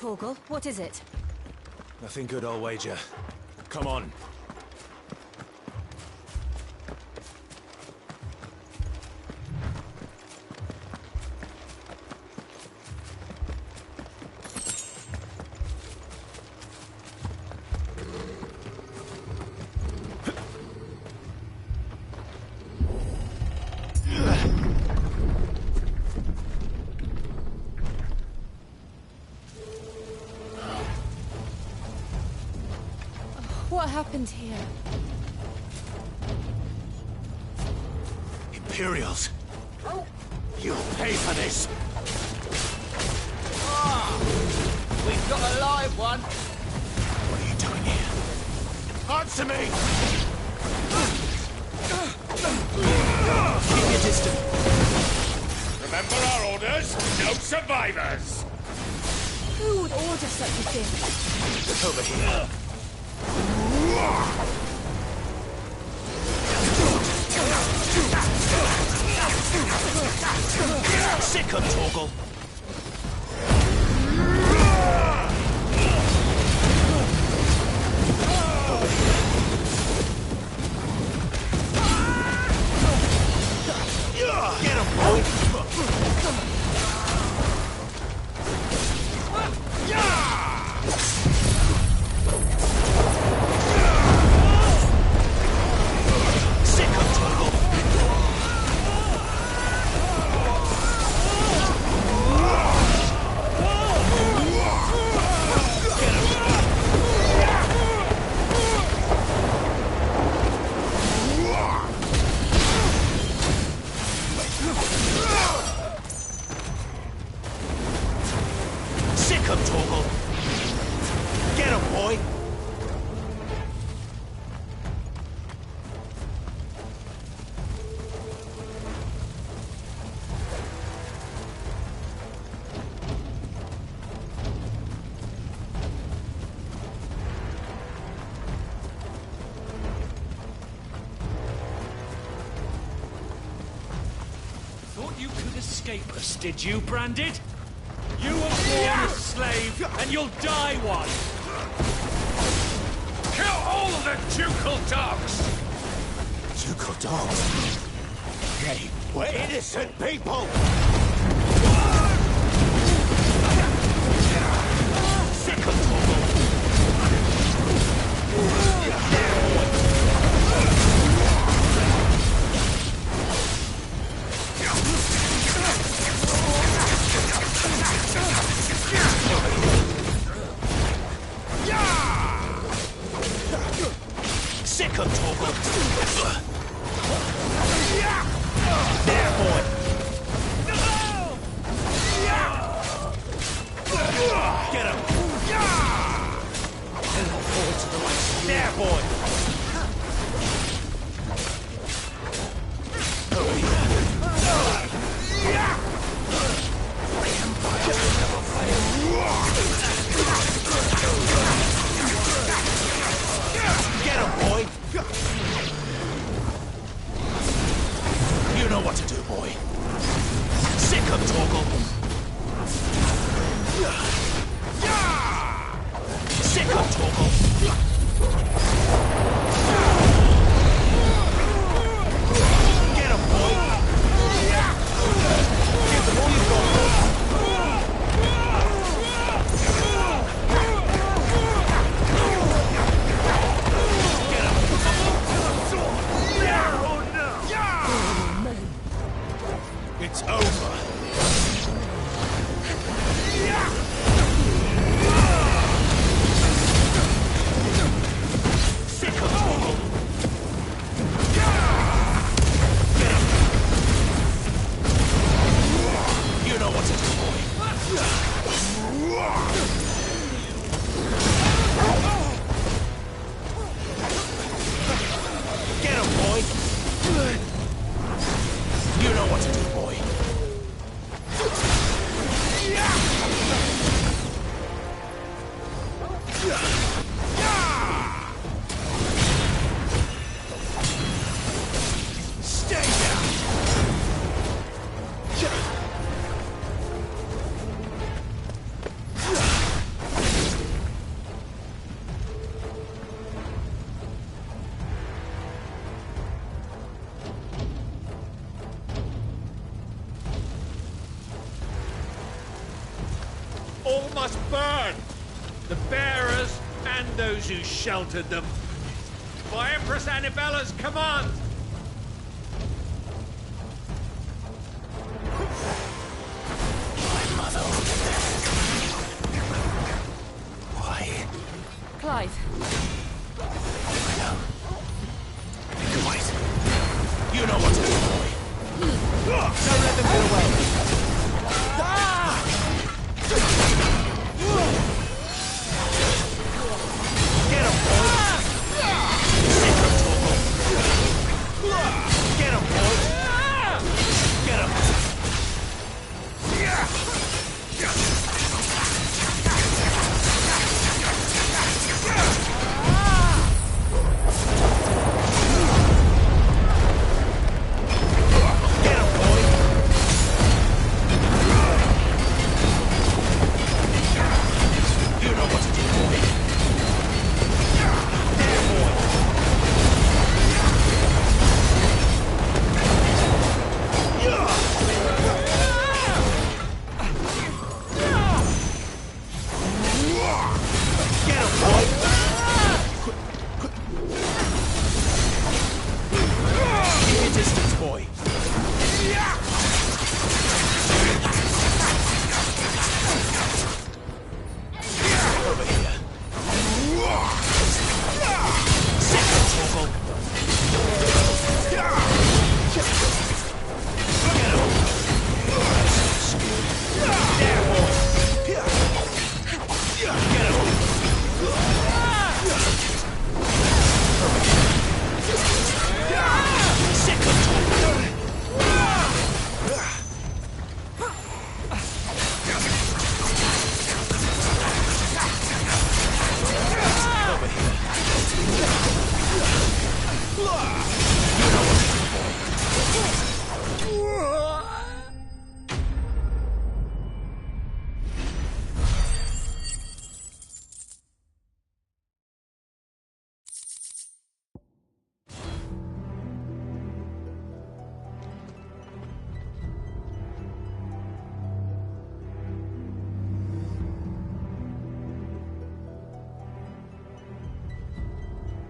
Torgal, what is it? Nothing good, I'll wager. Come on. What happened here? Imperials! You'll pay for this! We've got a live one. What are you doing here? Answer me! Keep your distance. Remember our orders? No survivors! Who would order such a thing? Over here. Sick of Torgal. Get him, boy! You could escape us, did you, Branded? You were born a slave, and you'll die one! Kill all the ducal dogs! Ducal dogs? Hey, we're innocent people! Sick of Torgal! Sick of Torgal! There, boy! Get him! Forward to the right. There, boy! Over here. The Empire will never fail. Get him, boy! must burn. The bearers and those who sheltered them. By Empress Annabella's command. My mother ordered that. Why? Clive. I know. You can wait. You know what to do, boy. Don't let them get away. Get him, boy. Get him, boy. Get him.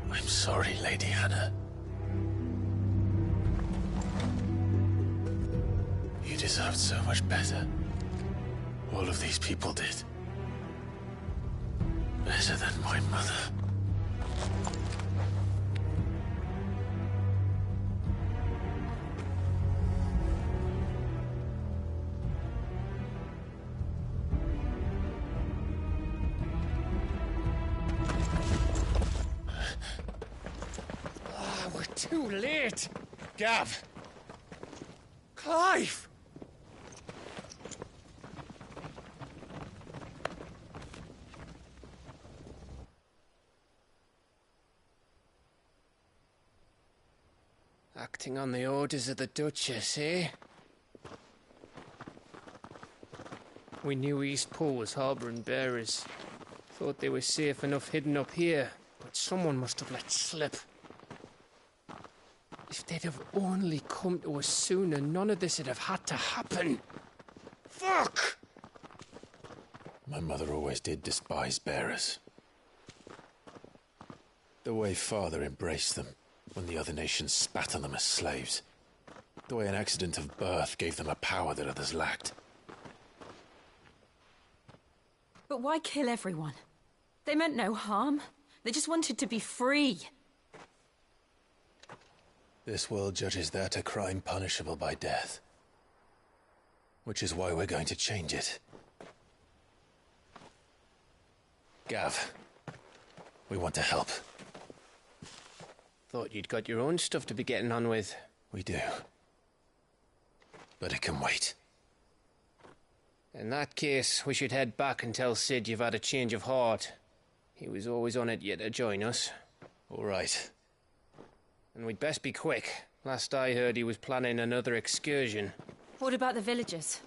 I'm sorry, Lady Hannah. You deserved so much better. All of these people did. Better than my mother. Too late! Gav! Clive! Acting on the orders of the Duchess, eh? We knew East Pool was harbouring bearers. Thought they were safe enough hidden up here, but someone must have let slip. If they'd have only come to us sooner, none of this would have had to happen. Fuck! My mother always did despise bearers. The way Father embraced them when the other nations spat on them as slaves. The way an accident of birth gave them a power that others lacked. But why kill everyone? They meant no harm. They just wanted to be free. This world judges that a crime punishable by death. Which is why we're going to change it. Gav, we want to help. Thought you'd got your own stuff to be getting on with. We do. But it can wait. In that case, we should head back and tell Sid you've had a change of heart. He was always on it yet to join us. All right. And we'd best be quick. Last I heard, he was planning another excursion. What about the villagers?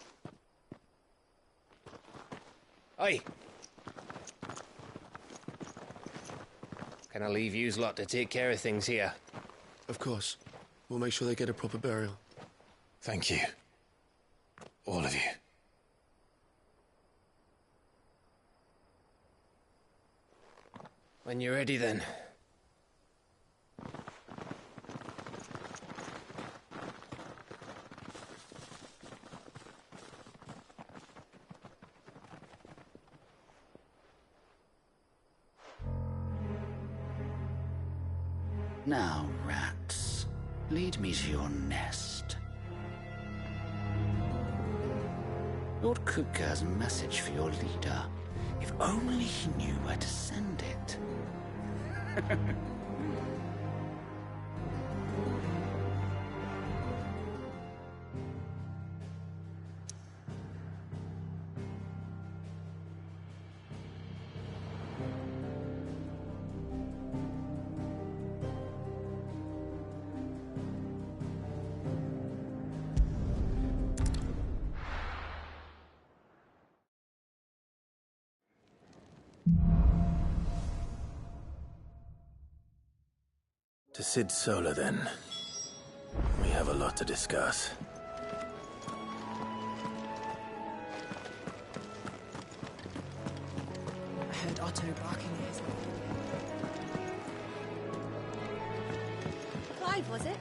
Aye. Can I leave yous lot to take care of things here? Of course. We'll make sure they get a proper burial. Thank you. All of you. When you're ready, then. Now, rats, lead me to your nest. Lord Kupka's message for your leader. If only he knew where to send it. To Sid Solar, then. We have a lot to discuss. I heard Otto barking at his... Clive, was it?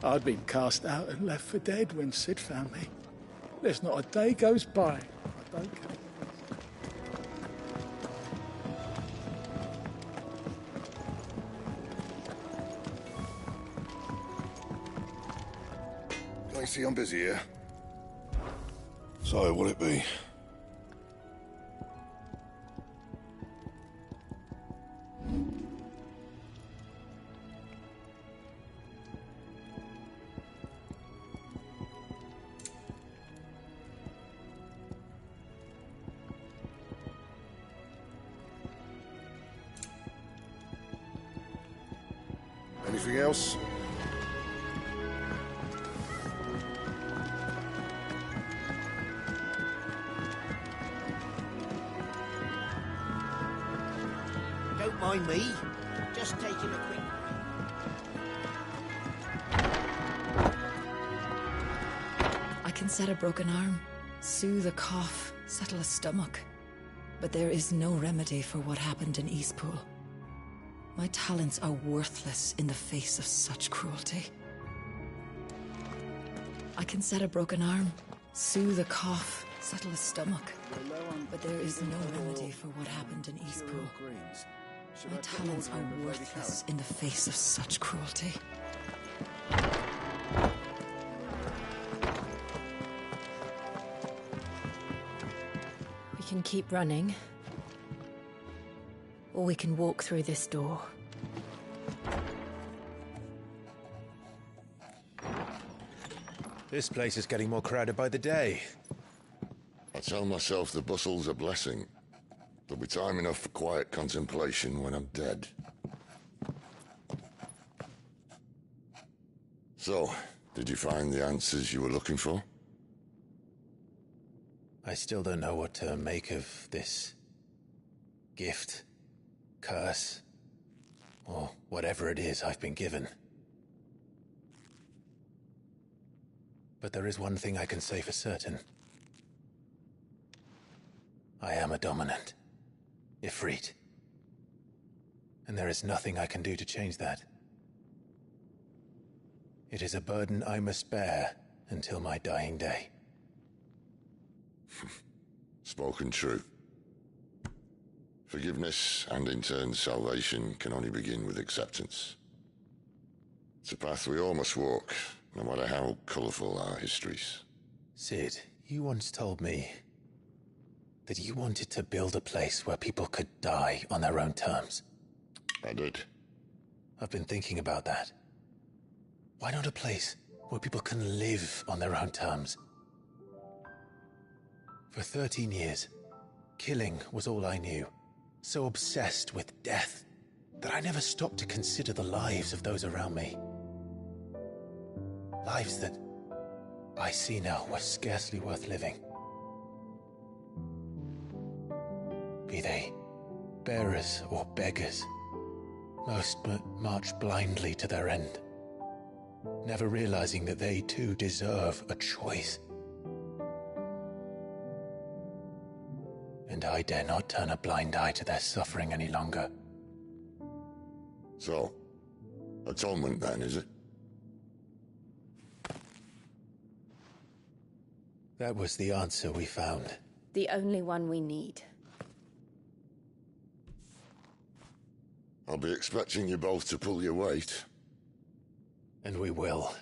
I'd been cast out and left for dead when Sid found me. There's not a day goes by I don't come. Lacey, I'm busy here. So, what'll it be? Anything else? Don't mind me. Just taking a quick... I can set a broken arm, soothe a cough, settle a stomach. But there is no remedy for what happened in Eastpool. My talents are worthless in the face of such cruelty. I can set a broken arm, soothe a cough, settle a stomach. But there is no remedy for what happened in Eastpool. My talents are worthless in the face of such cruelty. We can keep running, or we can walk through this door. This place is getting more crowded by the day. I tell myself the bustle's a blessing. There'll be time enough for quiet contemplation when I'm dead. So, did you find the answers you were looking for? I still don't know what to make of this gift, curse, or whatever it is I've been given. But there is one thing I can say for certain. I am a dominant, Ifrit. And there is nothing I can do to change that. It is a burden I must bear until my dying day. Spoken true. Forgiveness and in turn salvation can only begin with acceptance. It's a path we all must walk, no matter how colourful our histories. Sid, you once told me that you wanted to build a place where people could die on their own terms. I did. I've been thinking about that. Why not a place where people can live on their own terms? For 13 years, killing was all I knew. So obsessed with death that I never stopped to consider the lives of those around me. Lives that I see now were scarcely worth living. Be they bearers or beggars, Most march blindly to their end, never realizing that they too deserve a choice. And I dare not turn a blind eye to their suffering any longer. So, atonement then, is it? That was the answer we found. The only one we need. I'll be expecting you both to pull your weight. And we will.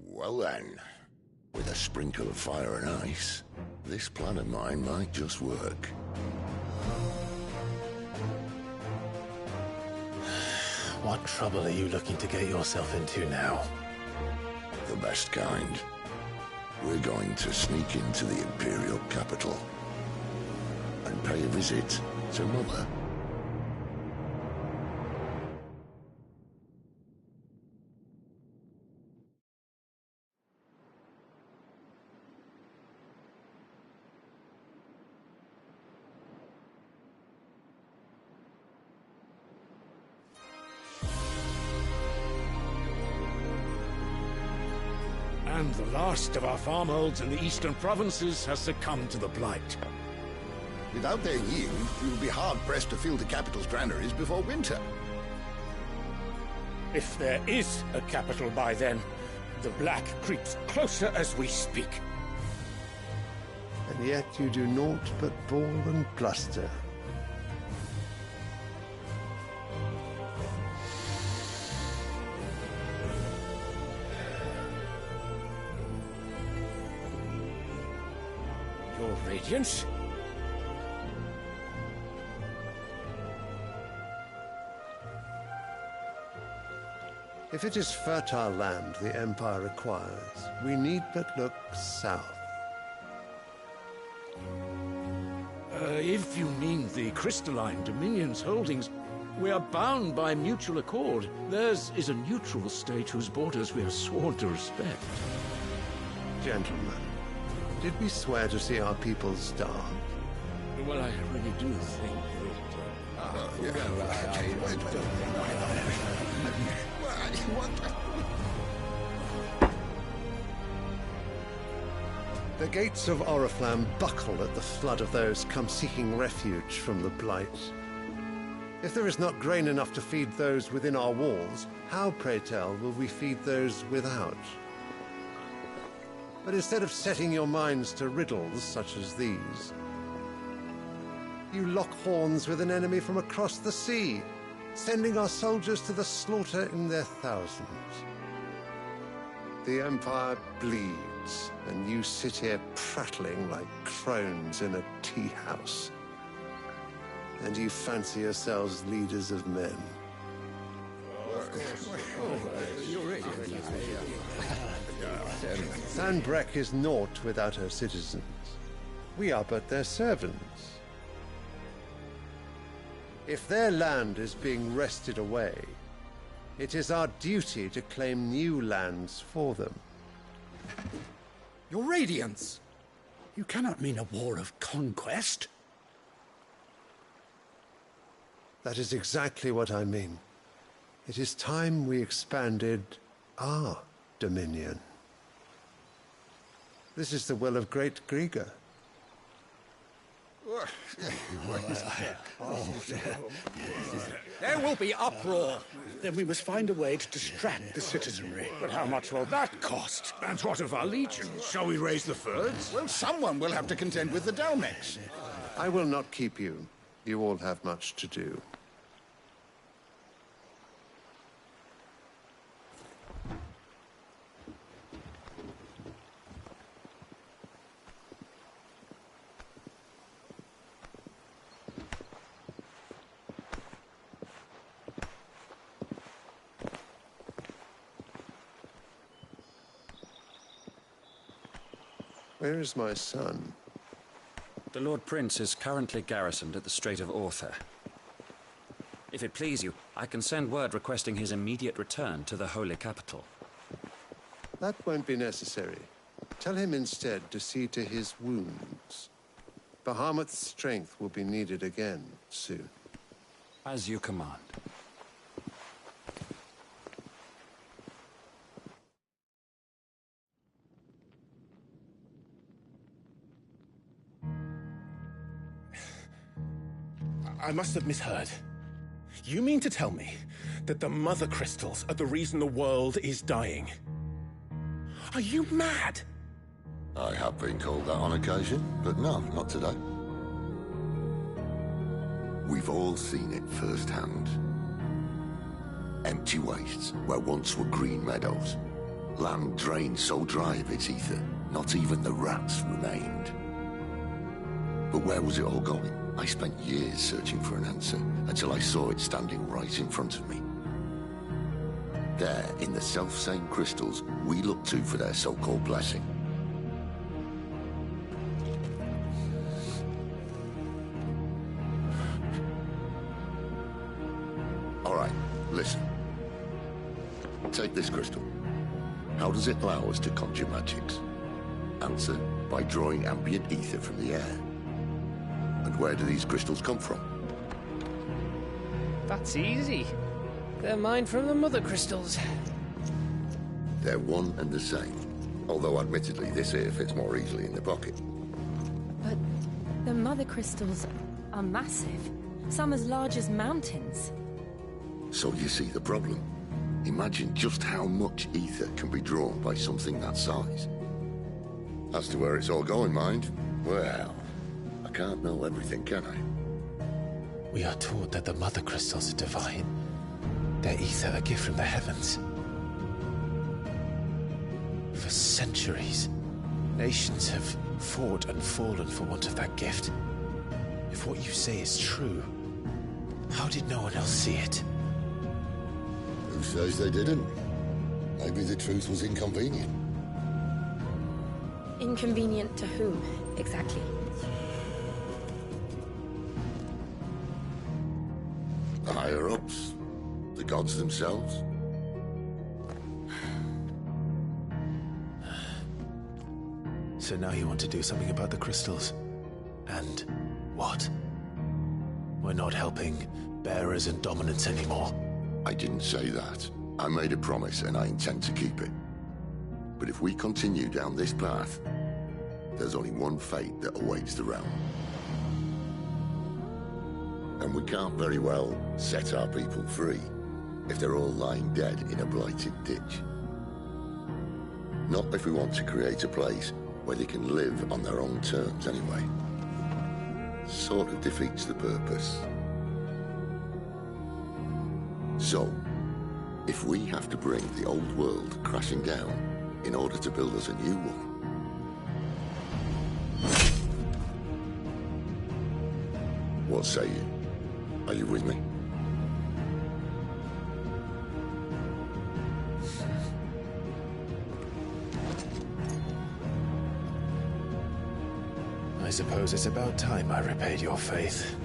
Well then, with a sprinkle of fire and ice, this plan of mine might just work. What trouble are you looking to get yourself into now? The best kind. We're going to sneak into the Imperial capital and pay a visit to Mother. And the last of our farmholds in the eastern provinces has succumbed to the blight. Without their yield, we will be hard-pressed to fill the capital's granaries before winter. If there is a capital by then, the black creeps closer as we speak. And yet you do naught but bawl and bluster. Your Radiance? If it is fertile land the Empire requires, we need but look south. If you mean the crystalline Dominion's holdings, we are bound by mutual accord. Theirs is a neutral state whose borders we are sworn to respect. Gentlemen, did we swear to see our people starve? Well, I really do think The gates of Oriflamme buckle at the flood of those come seeking refuge from the Blight. If there is not grain enough to feed those within our walls, how, pray tell, will we feed those without? But instead of setting your minds to riddles such as these, you lock horns with an enemy from across the sea, sending our soldiers to the slaughter in their thousands. The Empire bleeds, and you sit here prattling like crones in a tea house. And you fancy yourselves leaders of men. Sanbreque is naught without her citizens. We are but their servants. If their land is being wrested away, it is our duty to claim new lands for them. Your Radiance! You cannot mean a war of conquest. That is exactly what I mean. It is time we expanded our dominion. This is the will of great Grieger. There will be uproar. Then we must find a way to distract the citizenry. But how much will that cost? And what of our legions? Shall we raise the furs? Well, someone will have to contend with the Dalmex. I will not keep you. You all have much to do. Where is my son? The Lord Prince is currently garrisoned at the Strait of Author. If it please you, I can send word requesting his immediate return to the Holy Capital. That won't be necessary. Tell him instead to see to his wounds. Bahamut's strength will be needed again soon. As you command. I must have misheard. You mean to tell me that the Mother Crystals are the reason the world is dying? Are you mad? I have been called that on occasion, but no, not today. We've all seen it firsthand. Empty wastes where once were green meadows. Land drained so dry of its ether, not even the rats remained. But where was it all going? I spent years searching for an answer, until I saw it standing right in front of me. There, in the self-same crystals we look to for their so-called blessing. All right, listen. Take this crystal. How does it allow us to conjure magics? Answer, by drawing ambient ether from the air. And where do these crystals come from? That's easy. They're mined from the Mother Crystals. They're one and the same. Although admittedly this here fits more easily in the pocket. But the Mother Crystals are massive. Some as large as mountains. So you see the problem. Imagine just how much ether can be drawn by something that size. As to where it's all going, mind, well, I can't know everything, can I? We are taught that the Mother Crystals are divine. Their ether a gift from the heavens. For centuries, nations have fought and fallen for want of that gift. If what you say is true, how did no one else see it? Who says they didn't? Maybe the truth was inconvenient. Inconvenient to whom, exactly? The higher-ups? The gods themselves? So now you want to do something about the crystals? And what? We're not helping bearers and dominants anymore. I didn't say that. I made a promise and I intend to keep it. But if we continue down this path, there's only one fate that awaits the realm. And we can't very well set our people free if they're all lying dead in a blighted ditch. Not if we want to create a place where they can live on their own terms anyway. Sort of defeats the purpose. So, if we have to bring the old world crashing down in order to build us a new one, what say you? Are you with me? I suppose it's about time I repaid your faith.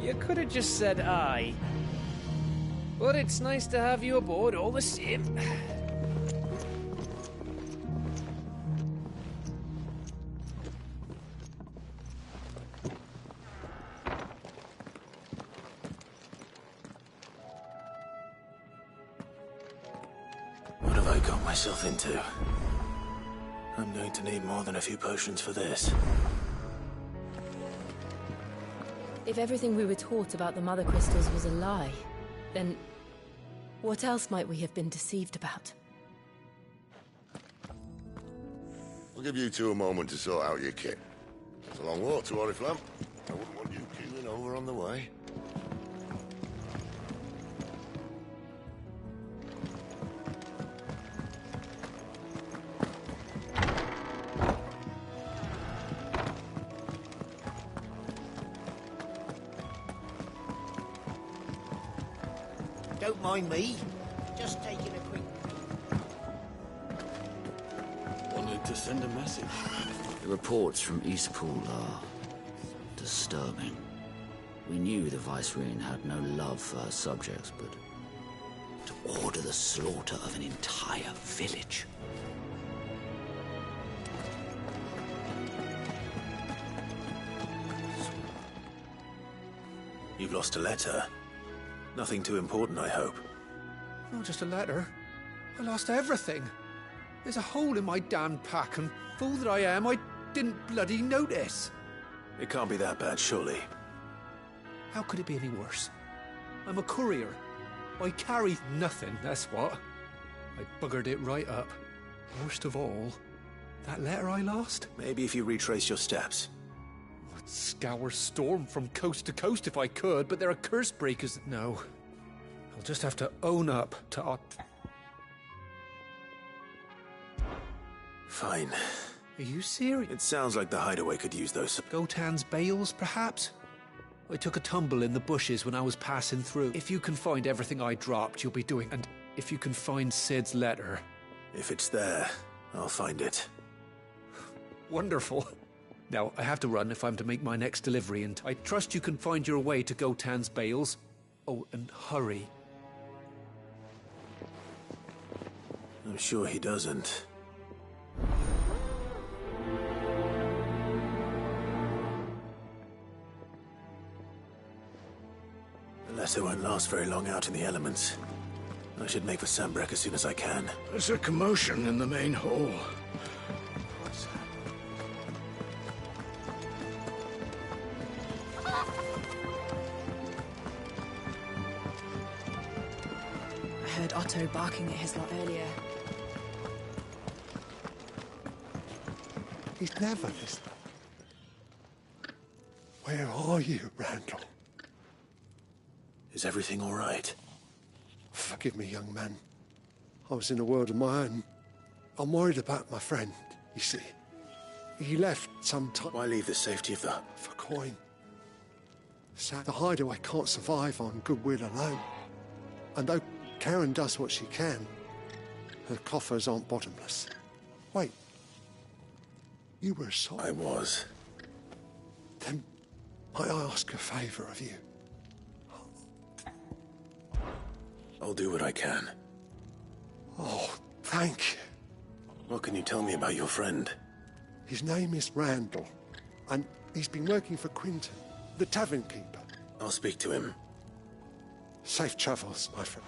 You could have just said aye. But it's nice to have you aboard all the same. What have I got myself into? I'm going to need more than a few potions for this. If everything we were taught about the Mother Crystals was a lie, then what else might we have been deceived about? I'll give you two a moment to sort out your kit. It's a long walk to Oriflamme. I wouldn't want you keeling over on the way. Don't mind me. Just taking a quick... Wanted to send a message. The reports from Eastpool are disturbing. We knew the Vicereine had no love for her subjects, but to order the slaughter of an entire village. You've lost a letter. Nothing too important, I hope. Not just a letter. I lost everything. There's a hole in my damned pack, and fool that I am, I didn't bloody notice. It can't be that bad, surely. How could it be any worse? I'm a courier. I carry nothing, that's what. I buggered it right up. Worst of all, that letter I lost? Maybe if you retrace your steps. I'd scour Storm from coast to coast if I could, but there are curse breakers that know. I'll just have to own up to Fine. Are you serious? It sounds like the hideaway could use those. Gotan's bales, perhaps? I took a tumble in the bushes when I was passing through. If you can find everything I dropped, you'll be doing. And if you can find Sid's letter... If it's there, I'll find it. Wonderful. Now, I have to run if I'm to make my next delivery, and I trust you can find your way to Gotan's bales. Oh, and hurry. I'm sure he doesn't. The letter won't last very long out in the elements. I should make for Sambrek as soon as I can. There's a commotion in the main hall. I heard Otto barking at his lot earlier. He's never listening. Where are you, Randall? Is everything all right? Forgive me, young man. I was in a world of my own. I'm worried about my friend, you see. He left some time... Why leave the safety of the... For coin. So the hideaway can't survive on goodwill alone. And though Karen does what she can, her coffers aren't bottomless. Wait. You were a soldier. I was. Then might I ask a favour of you? I'll do what I can. Oh, thank you. What can you tell me about your friend? His name is Randall, and he's been working for Quinton, the tavern keeper. I'll speak to him. Safe travels, my friend.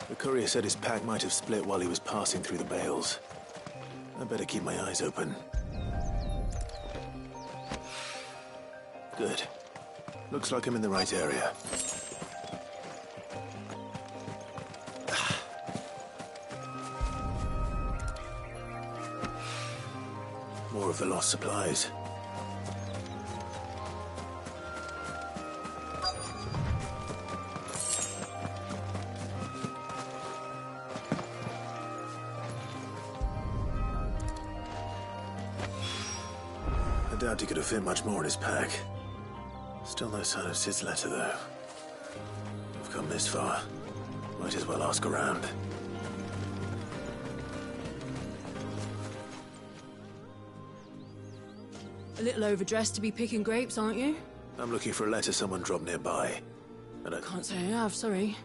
The courier said his pack might have split while he was passing through the bales. I better keep my eyes open. Good. Looks like I'm in the right area. More of the lost supplies. I doubt he could have fit much more in his pack. Still no sign of Sid's letter, though. I've come this far. Might as well ask around. A little overdressed to be picking grapes, aren't you? I'm looking for a letter someone dropped nearby. And I Can't say I have, sorry.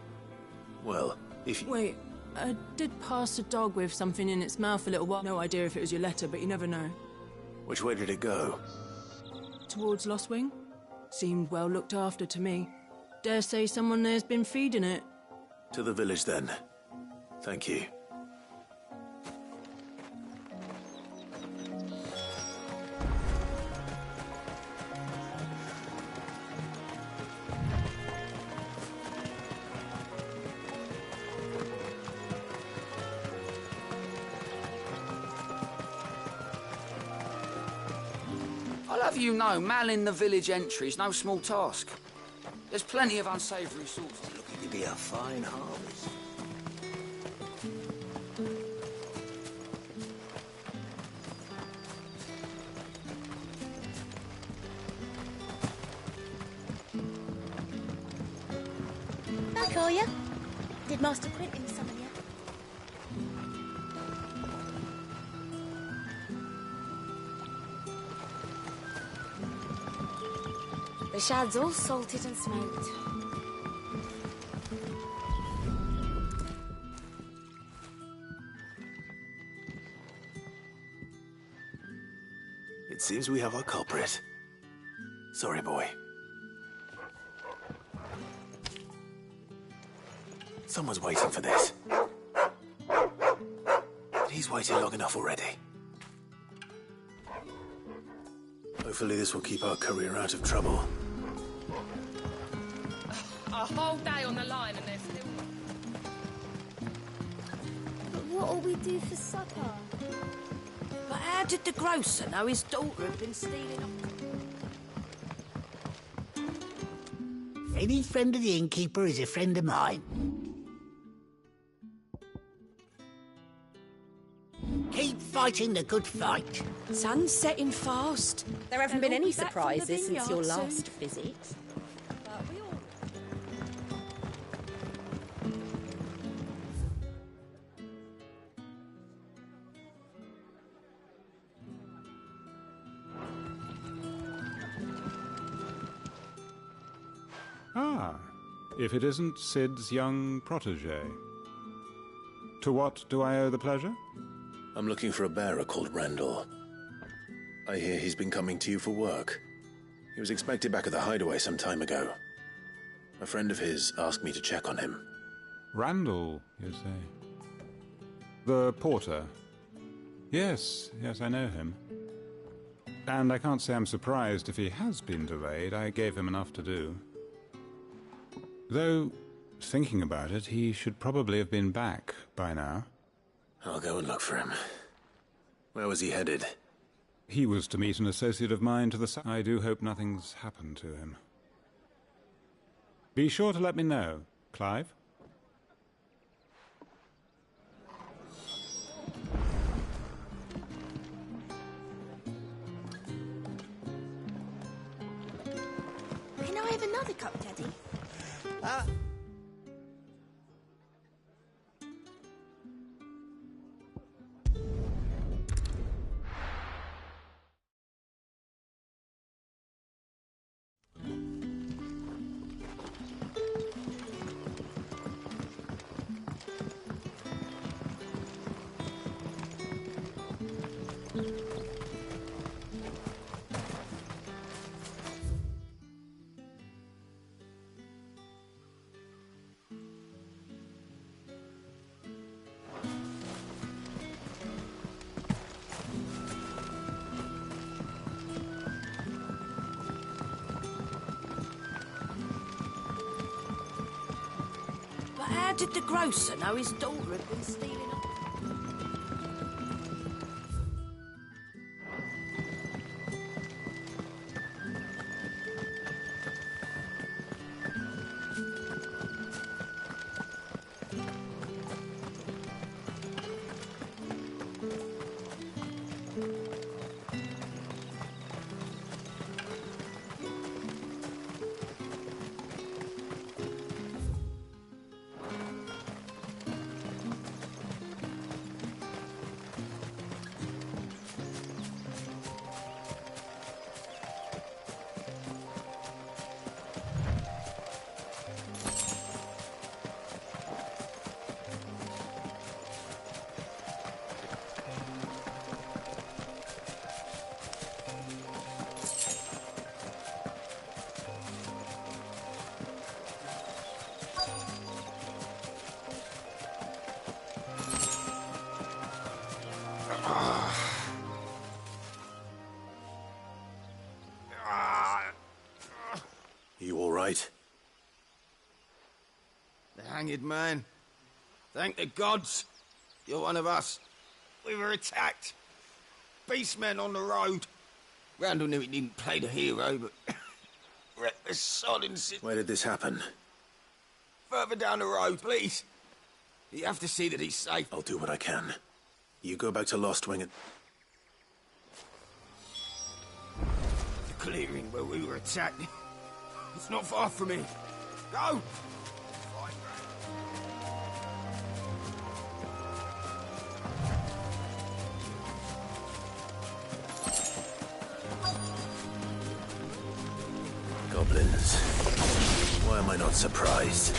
Well, if you... Wait, I did pass a dog with something in its mouth a little while. No idea if it was your letter, but you never know. Which way did it go? Towards Lostwing? Seemed well looked after to me. Dare say someone there's been feeding it. To the village, then. Thank you. I'll have you know, manning the village entry is no small task. There's plenty of unsavoury sorts. It's looking to be a fine harvest. Back, are you? Did Master Quentin summon you? The shad's all salted and smoked. It seems we have our culprit. Sorry, boy. Someone's waiting for this. He's waited long enough already. Hopefully this will keep our courier out of trouble. A whole day on the line and they're still not. But what'll we do for supper? But how did the grocer know his daughter had been stealing off? Any friend of the innkeeper is a friend of mine. Keep fighting the good fight. Sun's setting fast. There haven't been any surprises since your last visit. Ah, if it isn't Sid's young protege. To what do I owe the pleasure? I'm looking for a bearer called Randall. I hear he's been coming to you for work. He was expected back at the hideaway some time ago. A friend of his asked me to check on him. Randall, you say? The porter? Yes, I know him. And I can't say I'm surprised if he has been delayed. I gave him enough to do. Though, thinking about it, he should probably have been back by now. I'll go and look for him. Where was he headed? He was to meet an associate of mine to the south. I do hope nothing's happened to him. Be sure to let me know, Clive. Can I have another cup, Daddy? How did the grocer know his daughter had been stealing off? You all right? The hanged man. Thank the gods. You're one of us. We were attacked. Beastmen on the road. Randall knew he didn't play the hero, but wrecked the sod in City. Where did this happen? Further down the road, please. You have to see that he's safe. I'll do what I can. You go back to Lost Wing and... The clearing where we were attacked. It's not far from here. Go! Goblins. Why am I not surprised?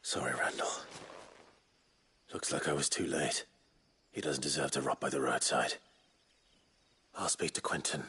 Sorry, Randall. Looks like I was too late. He doesn't deserve to rot by the roadside. I'll speak to Quentin.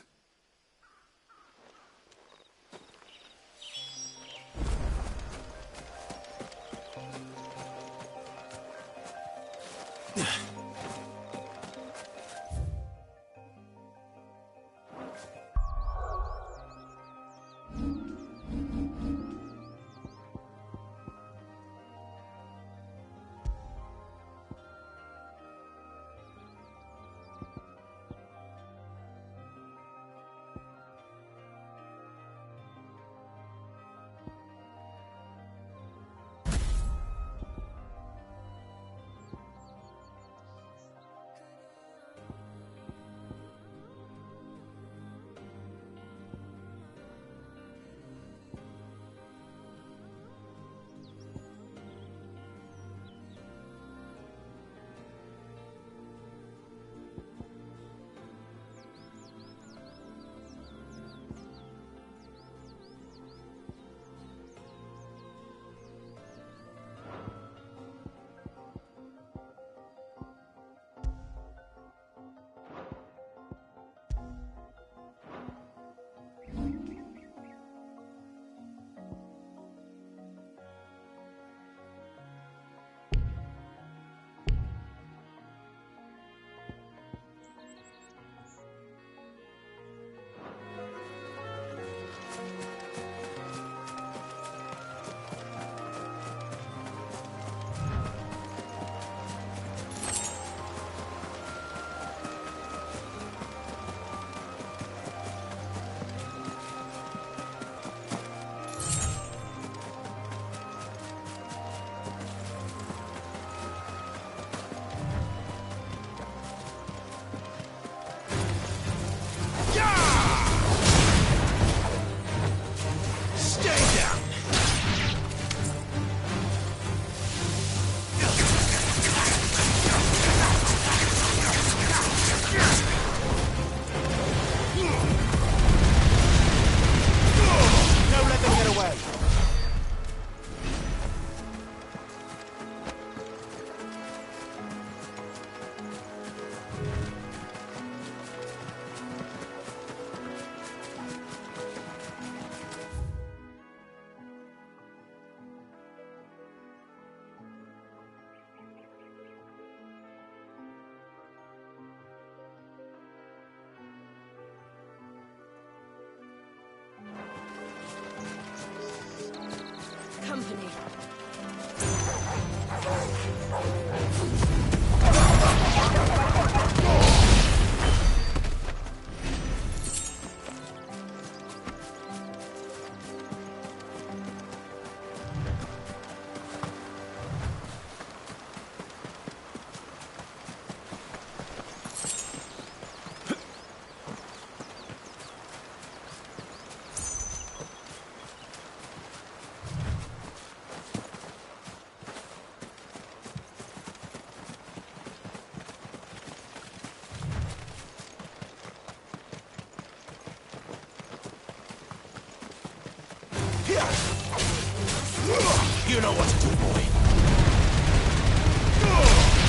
You know what to do, boy.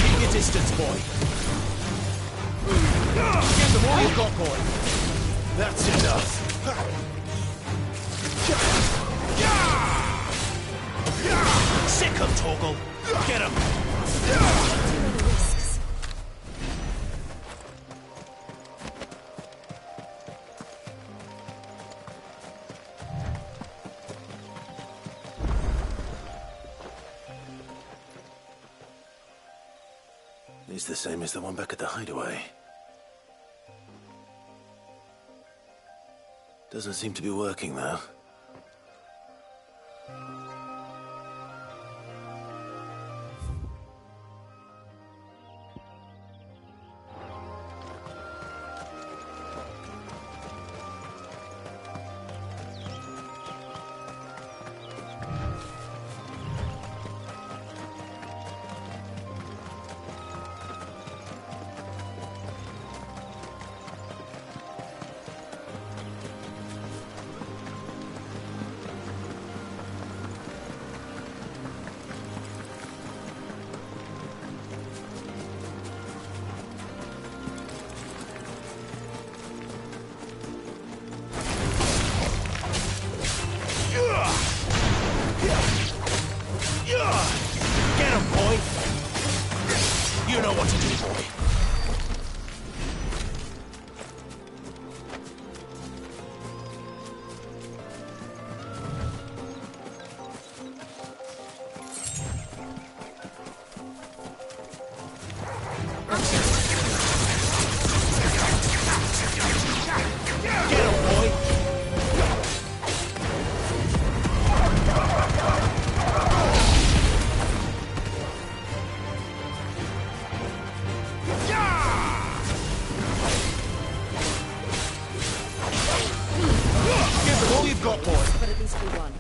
Keep your distance, boy. Give them all you've got, boy. That's enough. Sick him, Torgal. Get him. He's the same as the one back at the hideaway. Doesn't seem to be working, though. Get him, boy! You know what to do, boy. Get him, boy! Give them all you've got, boy. But at least we won.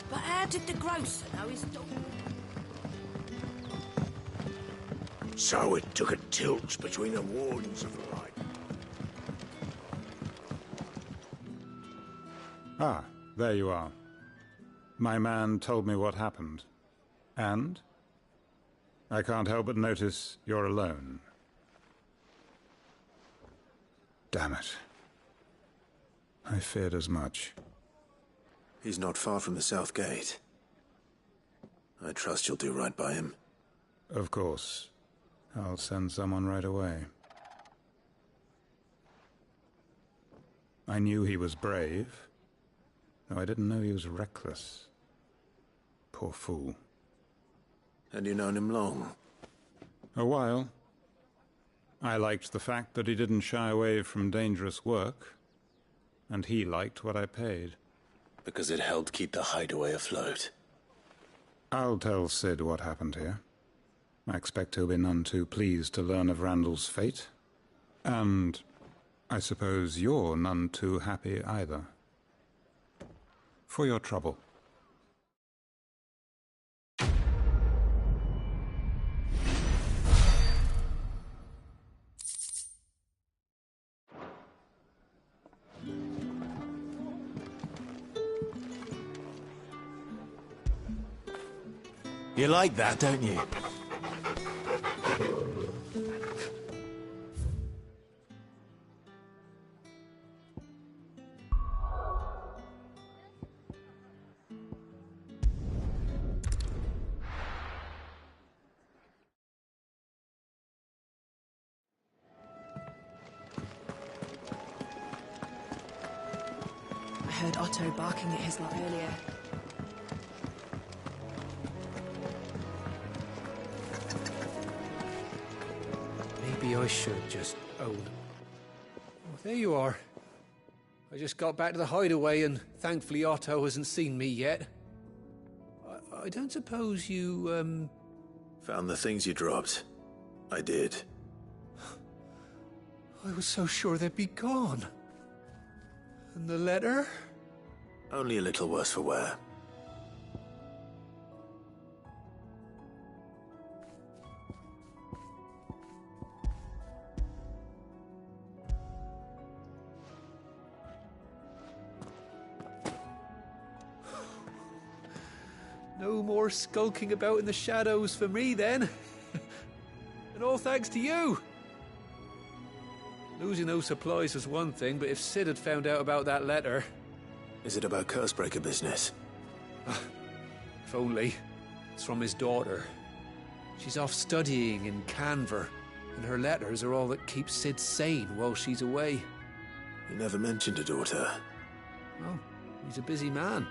But how did the grocer know his daughter? So it took a tilt between the wardens of the light. Ah, there you are. My man told me what happened. And? I can't help but notice you're alone. Damn it. I feared as much. He's not far from the south gate. I trust you'll do right by him. Of course. I'll send someone right away. I knew he was brave, though I didn't know he was reckless. Poor fool. And you known him long? A while. I liked the fact that he didn't shy away from dangerous work, and he liked what I paid. Because it helped keep the hideaway afloat. I'll tell Sid what happened here. I expect he'll be none too pleased to learn of Randall's fate. And I suppose you're none too happy either. For your trouble. You like that, don't you? heard Otto barking at his lot earlier. Maybe I should just own. Oh, there you are. I just got back to the hideaway and thankfully Otto hasn't seen me yet. I don't suppose you, Found the things you dropped. I did. I was so sure they'd be gone. And the letter? Only a little worse for wear. No more skulking about in the shadows for me, then. And all thanks to you. Losing those supplies was one thing, but if Sid had found out about that letter... Is it about Cursebreaker business? If only. It's from his daughter. She's off studying in Canver, and her letters are all that keep Sid sane while she's away. You never mentioned a daughter. Well, he's a busy man.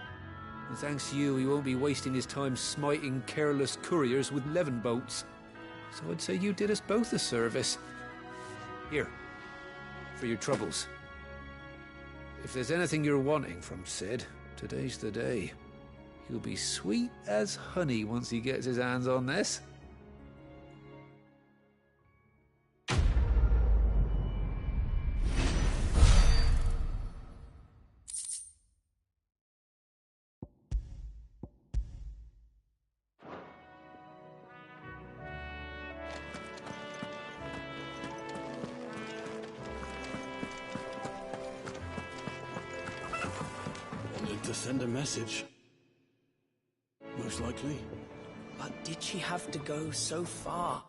And thanks to you, he won't be wasting his time smiting careless couriers with levin boats. So I'd say you did us both a service. Here, for your troubles. If there's anything you're wanting from Sid, today's the day. He'll be sweet as honey once he gets his hands on this. To send a message. Most likely. But did she have to go so far?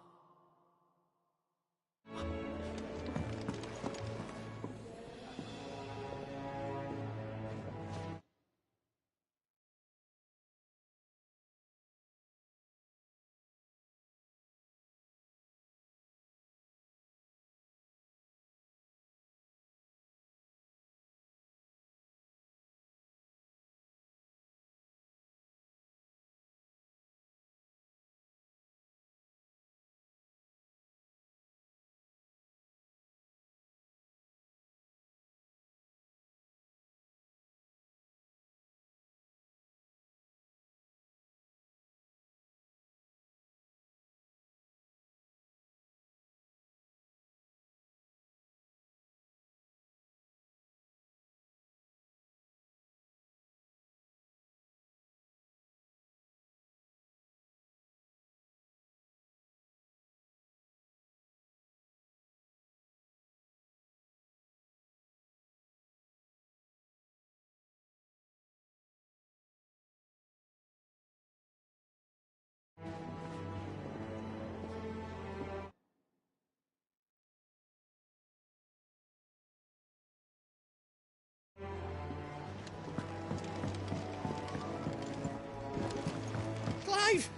Clive!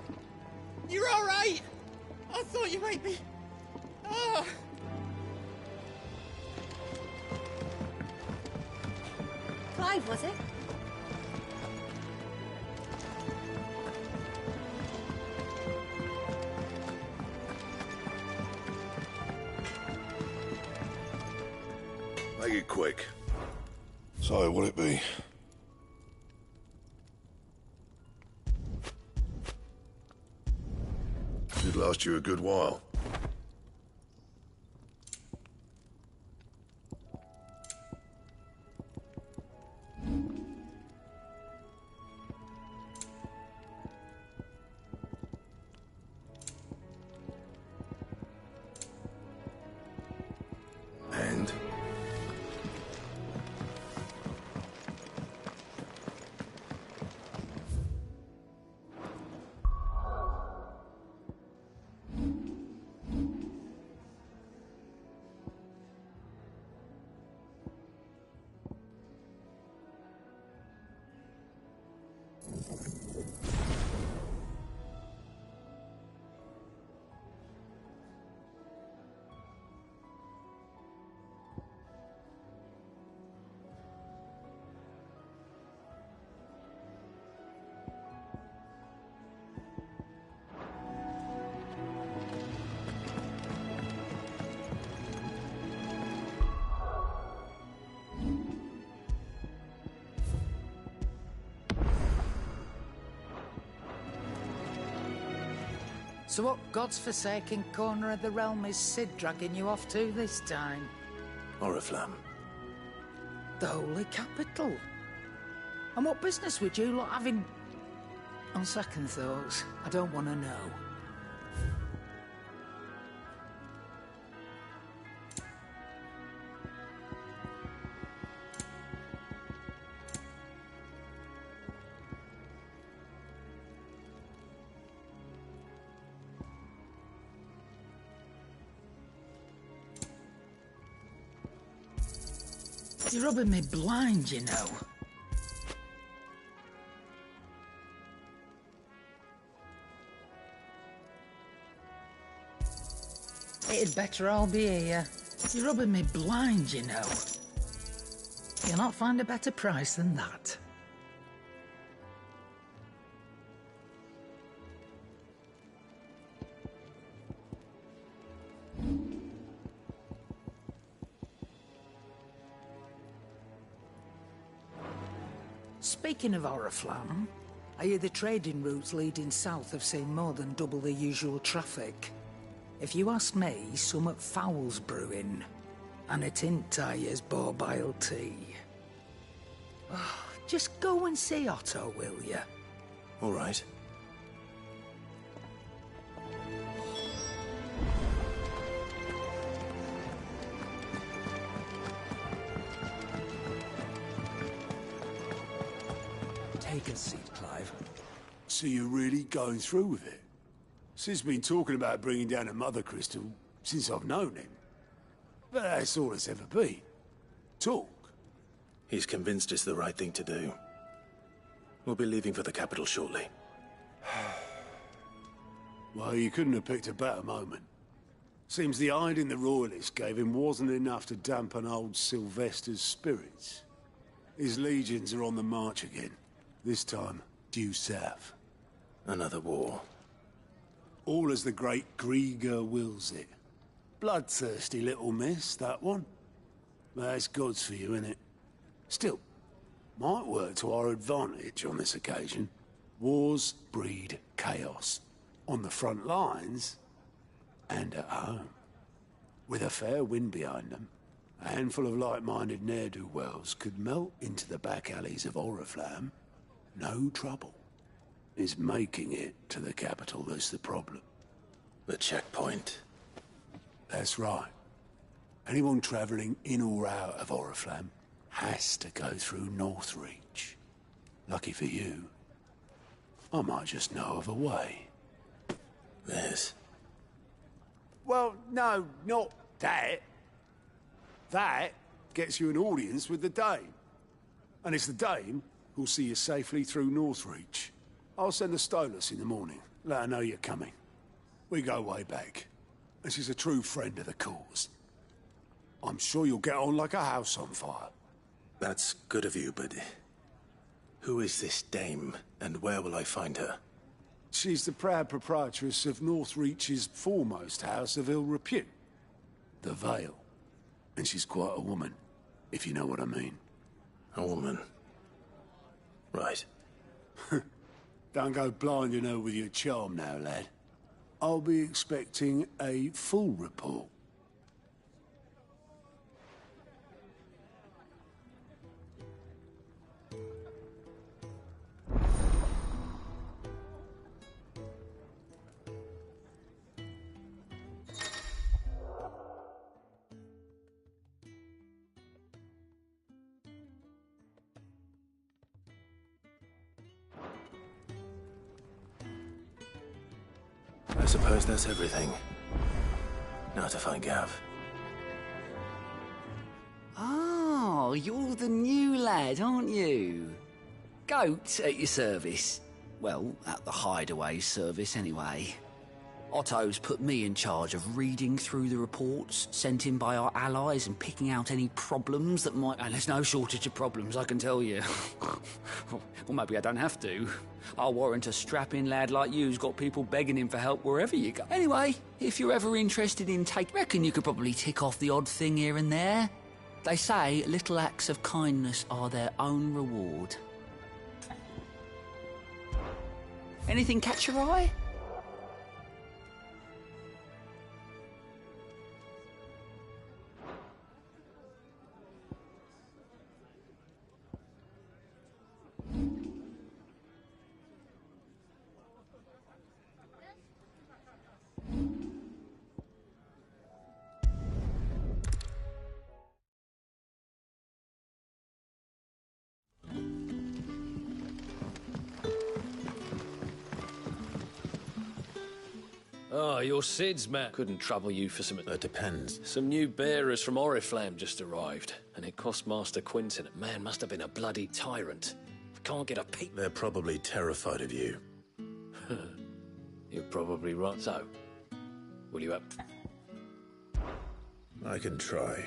You're all right! I thought you might be... Ah! Clive, was it? Make it quick. So, what'll it be? Should last you a good while. And? So what god's-forsaken corner of the realm is Cid dragging you off to this time? Oriflamme. The holy capital. And what business would you lot have in... On second thoughts, I don't want to know. You're rubbing me blind, you know. It'd better all be here. You're rubbing me blind, you know. You'll not find a better price than that. Speaking of Oriflamme, I hear the trading routes leading south have seen more than double the usual traffic. If you ask me, summat foul's brewing, and a tint tires borbile tea. Just go and see Otto, will you? All right. Take a seat, Clive. So you're really going through with it? Sid's been talking about bringing down a mother crystal since I've known him. But that's all it's ever been. Talk. He's convinced it's the right thing to do. We'll be leaving for the capital shortly. Well, you couldn't have picked a better moment. Seems the hiding the Royalists gave him wasn't enough to dampen old Sylvester's spirits. His legions are on the march again. This time, due south. Another war. All as the great Grieger wills it. Bloodthirsty little miss, that one. That's God's for you, innit? Still, might work to our advantage on this occasion. Wars breed chaos. On the front lines, and at home. With a fair wind behind them, a handful of like-minded ne'er-do-wells could melt into the back alleys of Oriflamme. No trouble. It's making it to the capital that's the problem. The checkpoint. That's right. Anyone travelling in or out of Oriflamme has to go through Northreach. Lucky for you, I might just know of a way. This? Well, no, not that. That gets you an audience with the Dame. And it's the Dame who'll see you safely through Northreach. I'll send a Stolas in the morning. Let her know you're coming. We go way back. And she's a true friend of the cause. I'm sure you'll get on like a house on fire. That's good of you, but... who is this Dame, and where will I find her? She's the proud proprietress of Northreach's foremost house of ill repute. The Vale. And she's quite a woman, if you know what I mean. A woman? Right. Don't go blinding her with your charm now, lad. I'll be expecting a full report. I suppose that's everything. Now to find Gav. Oh, you're the new lad, aren't you? Goat at your service. Well, at the hideaway service, anyway. Otto's put me in charge of reading through the reports sent in by our allies and picking out any problems that might... And there's no shortage of problems, I can tell you. Well, maybe I don't have to. I'll warrant a strapping lad like you's got people begging him for help wherever you go. Anyway, if you're ever interested in reckon you could probably tick off the odd thing here and there. They say little acts of kindness are their own reward. Anything catch your eye? Oh, you're Sid's man. Couldn't trouble you for some... That depends. Some new bearers from Oriflamme just arrived, and it cost Master Quinton. Man must have been a bloody tyrant. Can't get a peep. They're probably terrified of you. You're probably right. So, will you up? I can try.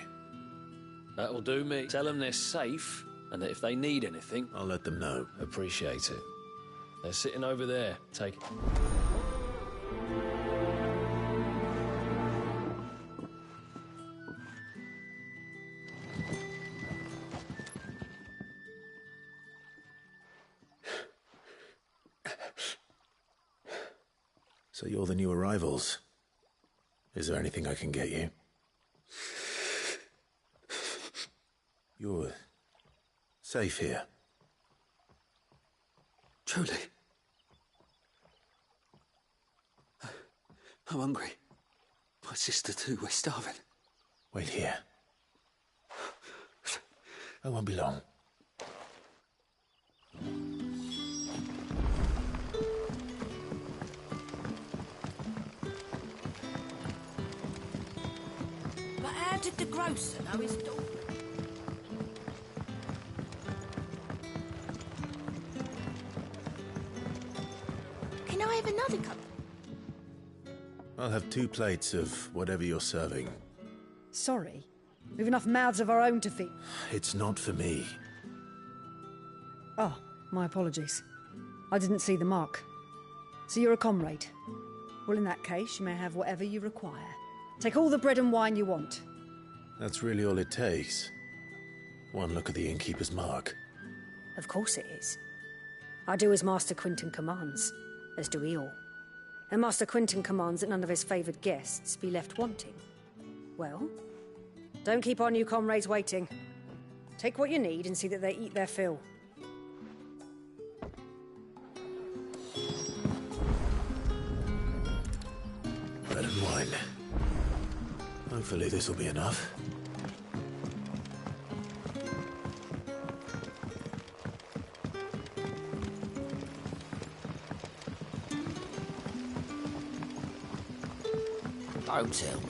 That'll do me. Tell them they're safe, and that if they need anything... I'll let them know. Appreciate it. They're sitting over there. Take it. So you're the new arrivals. Is there anything I can get you? You're safe here. Truly. I'm hungry. My sister too, we're starving. Wait here. I won't be long. But how did the grocer know his daughter? Can I have another cup? I'll have 2 plates of whatever you're serving. Sorry. We've enough mouths of our own to feed. It's not for me. Oh, my apologies. I didn't see the mark. So you're a comrade. Well, in that case, you may have whatever you require. Take all the bread and wine you want. That's really all it takes. One look at the innkeeper's mark. Of course it is. I do as Master Quinton commands, as do we all. And Master Quinton commands that none of his favoured guests be left wanting. Well, don't keep our new comrades waiting. Take what you need and see that they eat their fill. Bread and wine. Hopefully this will be enough. Don't tell me.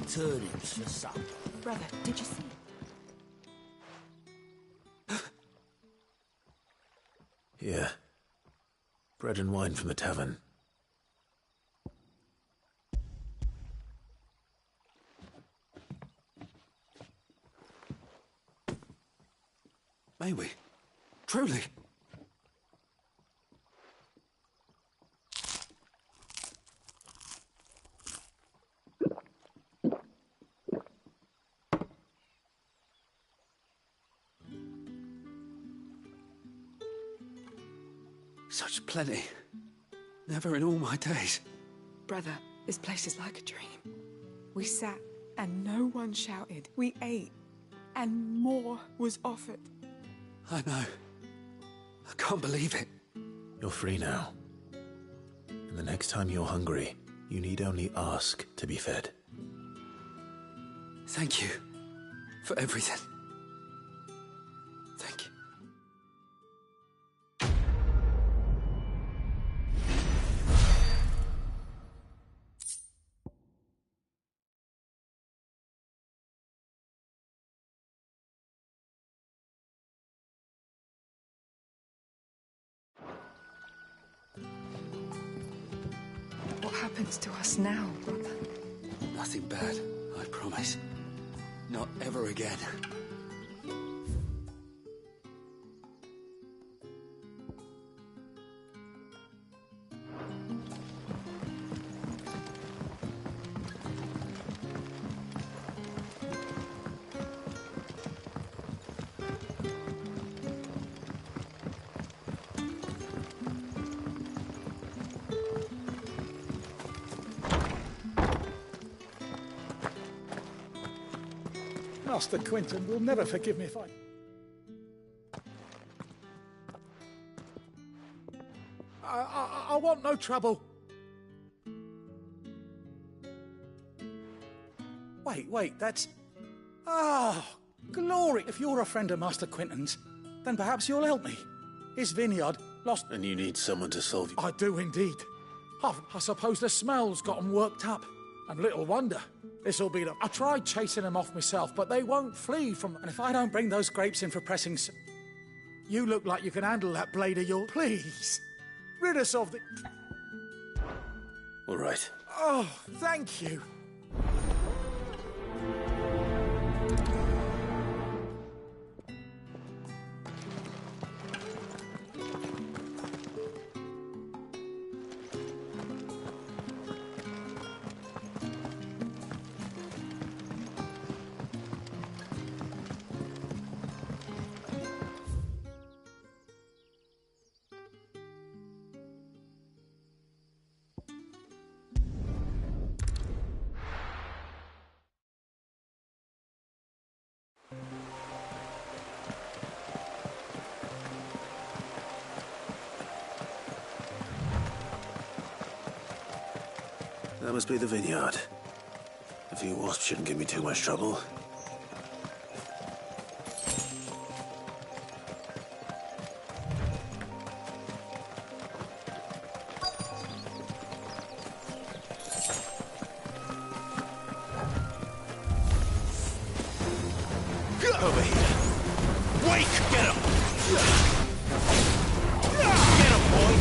Turnips for supper. Brother, did you see? Here. Bread and wine from the tavern. May we? Truly? Such plenty. Never in all my days. Brother, this place is like a dream. We sat and no one shouted. We ate and more was offered. I know. I can't believe it. You're free now. And the next time you're hungry, you need only ask to be fed. Thank you for everything. Thank you. What happens to us now, brother? Nothing bad, I promise. Not ever again. Master Quinton will never forgive me if I want no trouble. Wait, that's... Ah, glory! If you're a friend of Master Quinton's, then perhaps you'll help me. His vineyard lost... And you need someone to solve... I do indeed. I suppose the smell's got 'em worked up. And little wonder. This'll be the... I tried chasing them off myself, but they won't flee from... And if I don't bring those grapes in for pressing... You look like you can handle that blade of yours. Please, rid us of the... All right. Oh, thank you. That must be the vineyard. A few wasps shouldn't give me too much trouble. Over here. Wake! Get him! Get him, boy!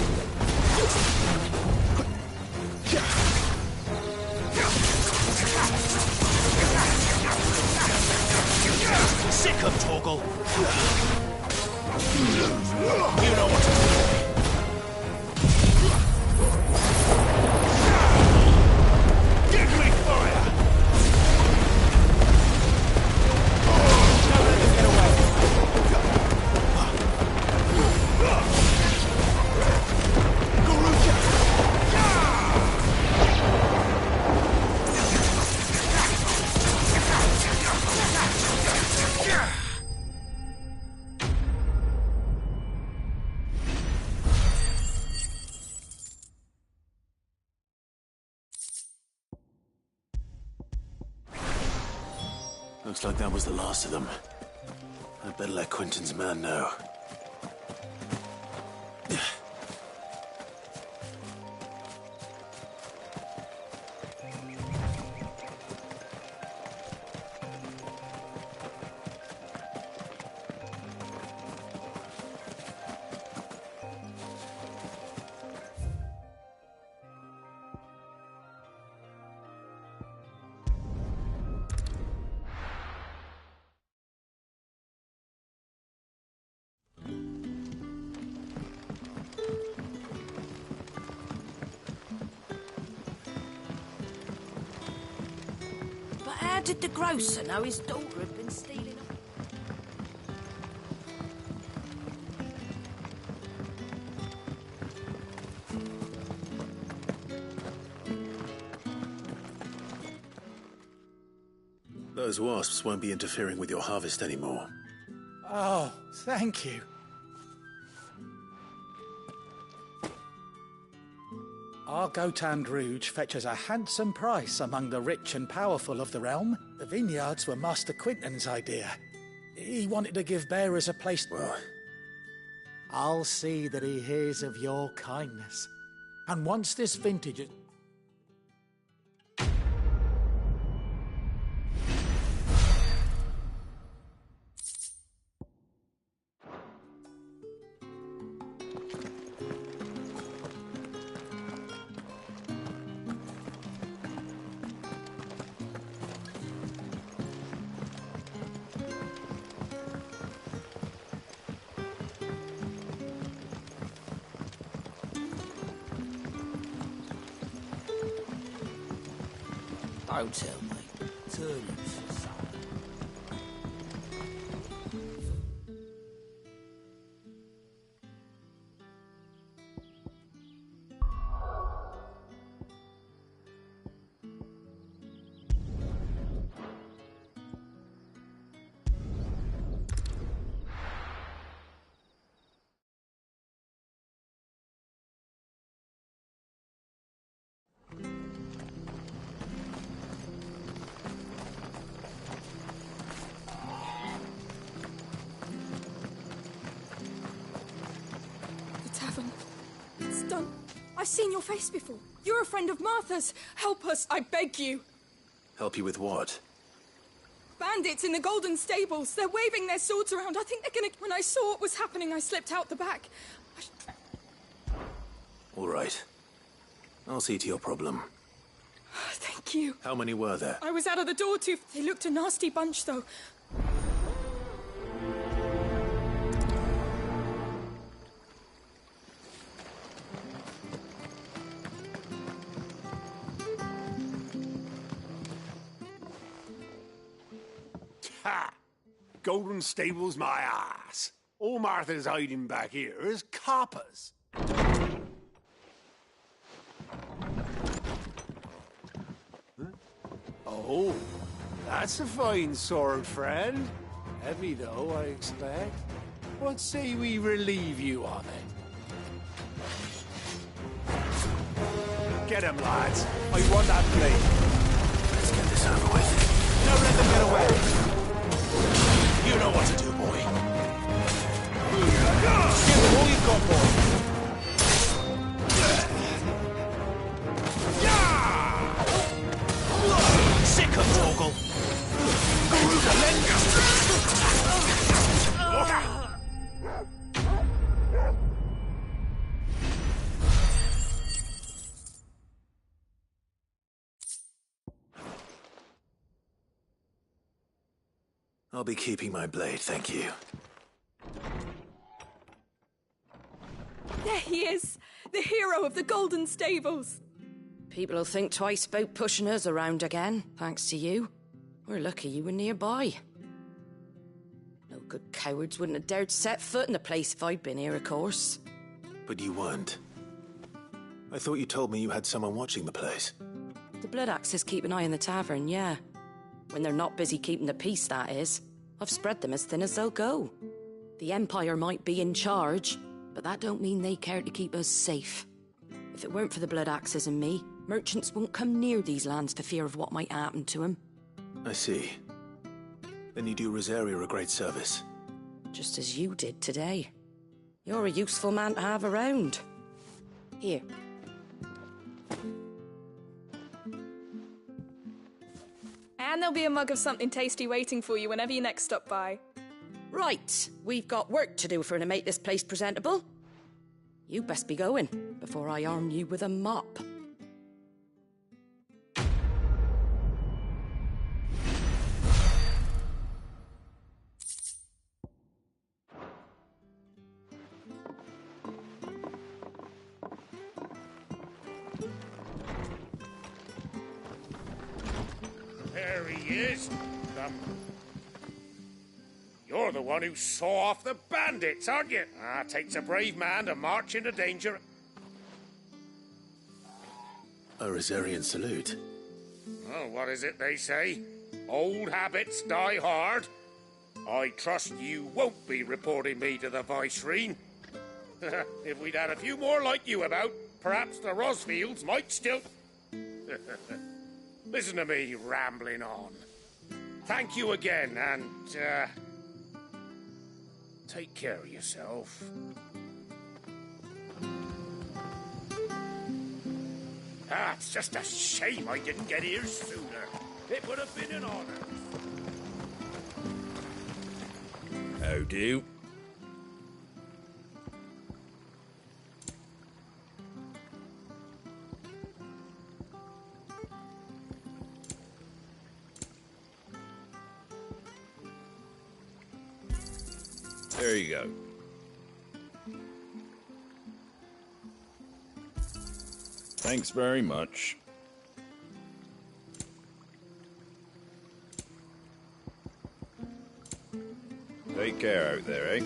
Sick of Torgal. You know what to do. Give me fire! Don't let them get away. Looks like that was the last of them. I'd better let Quentin's man know. But how did the grocer know his daughter had been stealing them? Those wasps won't be interfering with your harvest anymore. Oh, thank you. Our Gotand Rouge fetches a handsome price among the rich and powerful of the realm. The vineyards were Master Quinton's idea. He wanted to give bearers a place... Well... I'll see that he hears of your kindness. And once this vintage is... Don't tell me. Turnips for supper. I've seen your face before. You're a friend of Martha's. Help us, I beg you. Help you with what? Bandits in the Golden Stables. They're waving their swords around. I think they're gonna... When I saw what was happening, I slipped out the back. All right. I'll see to your problem. Thank you. How many were there? I was out of the door too. They looked a nasty bunch, though. Ha! Golden Stables my ass. All Martha's hiding back here is coppers. Oh, that's a fine sword, friend. Heavy, though, I expect. What say we relieve you of it? Get him, lads. I want that blade. Let's get this over with. Don't let them get away. You know what to do, boy. Give them all you've got, boy. Sick of Torgal. I'll be keeping my blade, thank you. There he is, the hero of the Golden Stables. People will think twice about pushing us around again, thanks to you. We're lucky you were nearby. No good cowards wouldn't have dared set foot in the place if I'd been here, of course. But you weren't. I thought you told me you had someone watching the place. The Blood Axes keep an eye on the tavern, yeah. When they're not busy keeping the peace, that is. I've spread them as thin as they'll go. The Empire might be in charge, but that don't mean they care to keep us safe. If it weren't for the Blood Axes and me, merchants won't come near these lands for fear of what might happen to them. I see. Then you do Rosaria a great service. Just as you did today. You're a useful man to have around. Here. And there'll be a mug of something tasty waiting for you whenever you next stop by. Right, we've got work to do for to make this place presentable. You best be going, before I arm you with a mop. There he is. You're the one who saw off the bandits, aren't you? Ah, takes a brave man to march into danger. A Rosarian salute. Oh, what is it they say? Old habits die hard. I trust you won't be reporting me to the Viceroy. If we'd had a few more like you about, perhaps the Rosfields might still... Listen to me rambling on. Thank you again, and, take care of yourself. Ah, it's just a shame I didn't get here sooner. It would have been an honor. How do? There you go. Thanks very much. Take care out there, eh?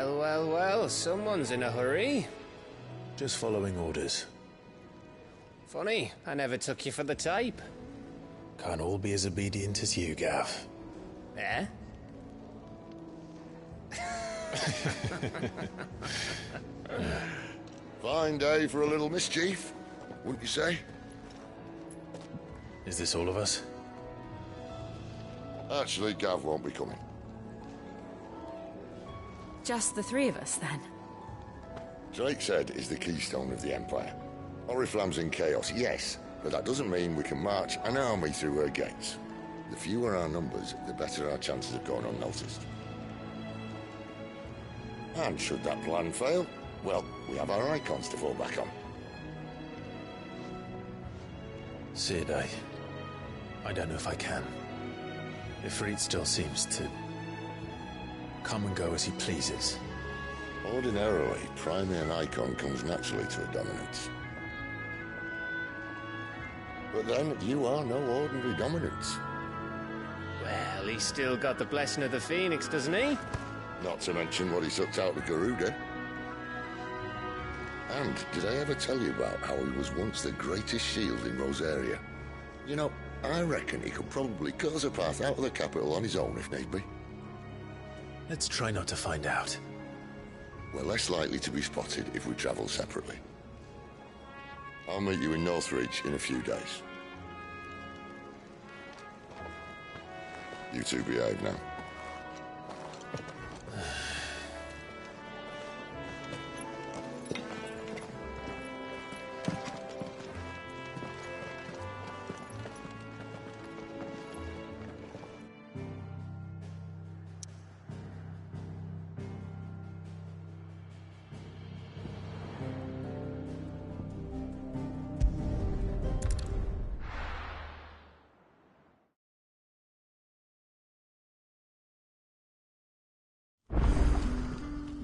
Well, well, well, someone's in a hurry. Just following orders. Funny, I never took you for the type. Can't all be as obedient as you, Gav. Eh? Fine day for a little mischief, wouldn't you say? Is this all of us? Actually, Gav won't be coming. Just the three of us, then? Drake's Head is the keystone of the Empire. Oriflamme's in chaos, yes, but that doesn't mean we can march an army through her gates. The fewer our numbers, the better our chances of going unnoticed. And should that plan fail, well, we have our icons to fall back on. Sid, I don't know if I can. Ifrit still seems to come and go as he pleases. Ordinarily, priming an icon comes naturally to a dominance. But then, you are no ordinary dominance. Well, he's still got the blessing of the Phoenix, doesn't he? Not to mention what he sucked out of Garuda. And did I ever tell you about how he was once the greatest shield in Rosaria? You know, I reckon he could probably cut us a path out of the capital on his own if need be. Let's try not to find out. We're less likely to be spotted if we travel separately. I'll meet you in Northridge in a few days. You two behave now.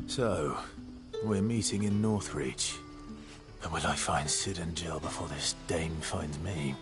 So, we're meeting in Northridge. But will I find Sid and Jill before this dame finds me?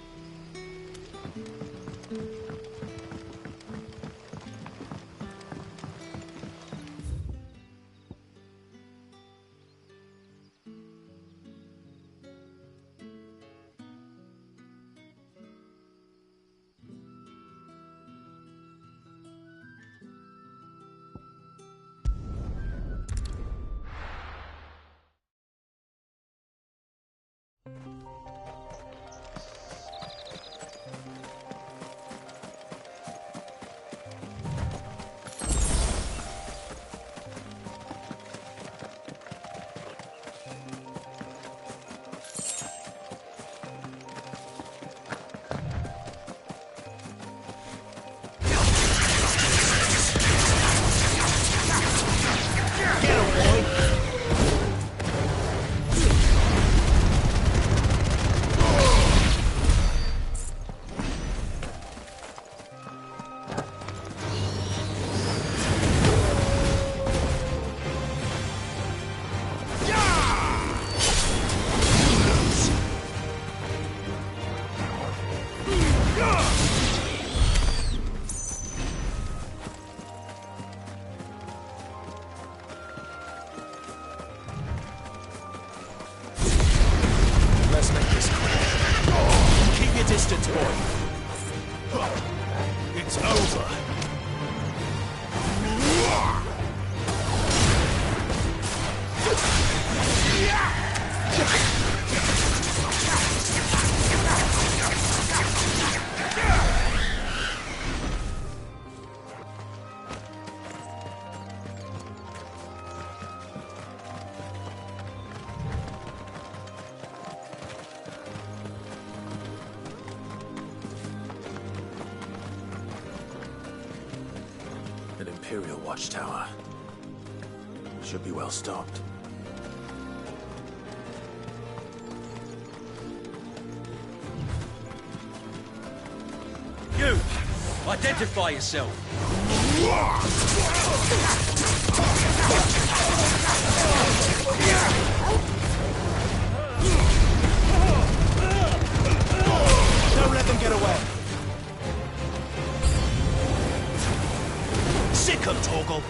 Imperial Watchtower. Should be well stocked. You! Identify yourself! Don't let them get away! Sick 'em, Torgal!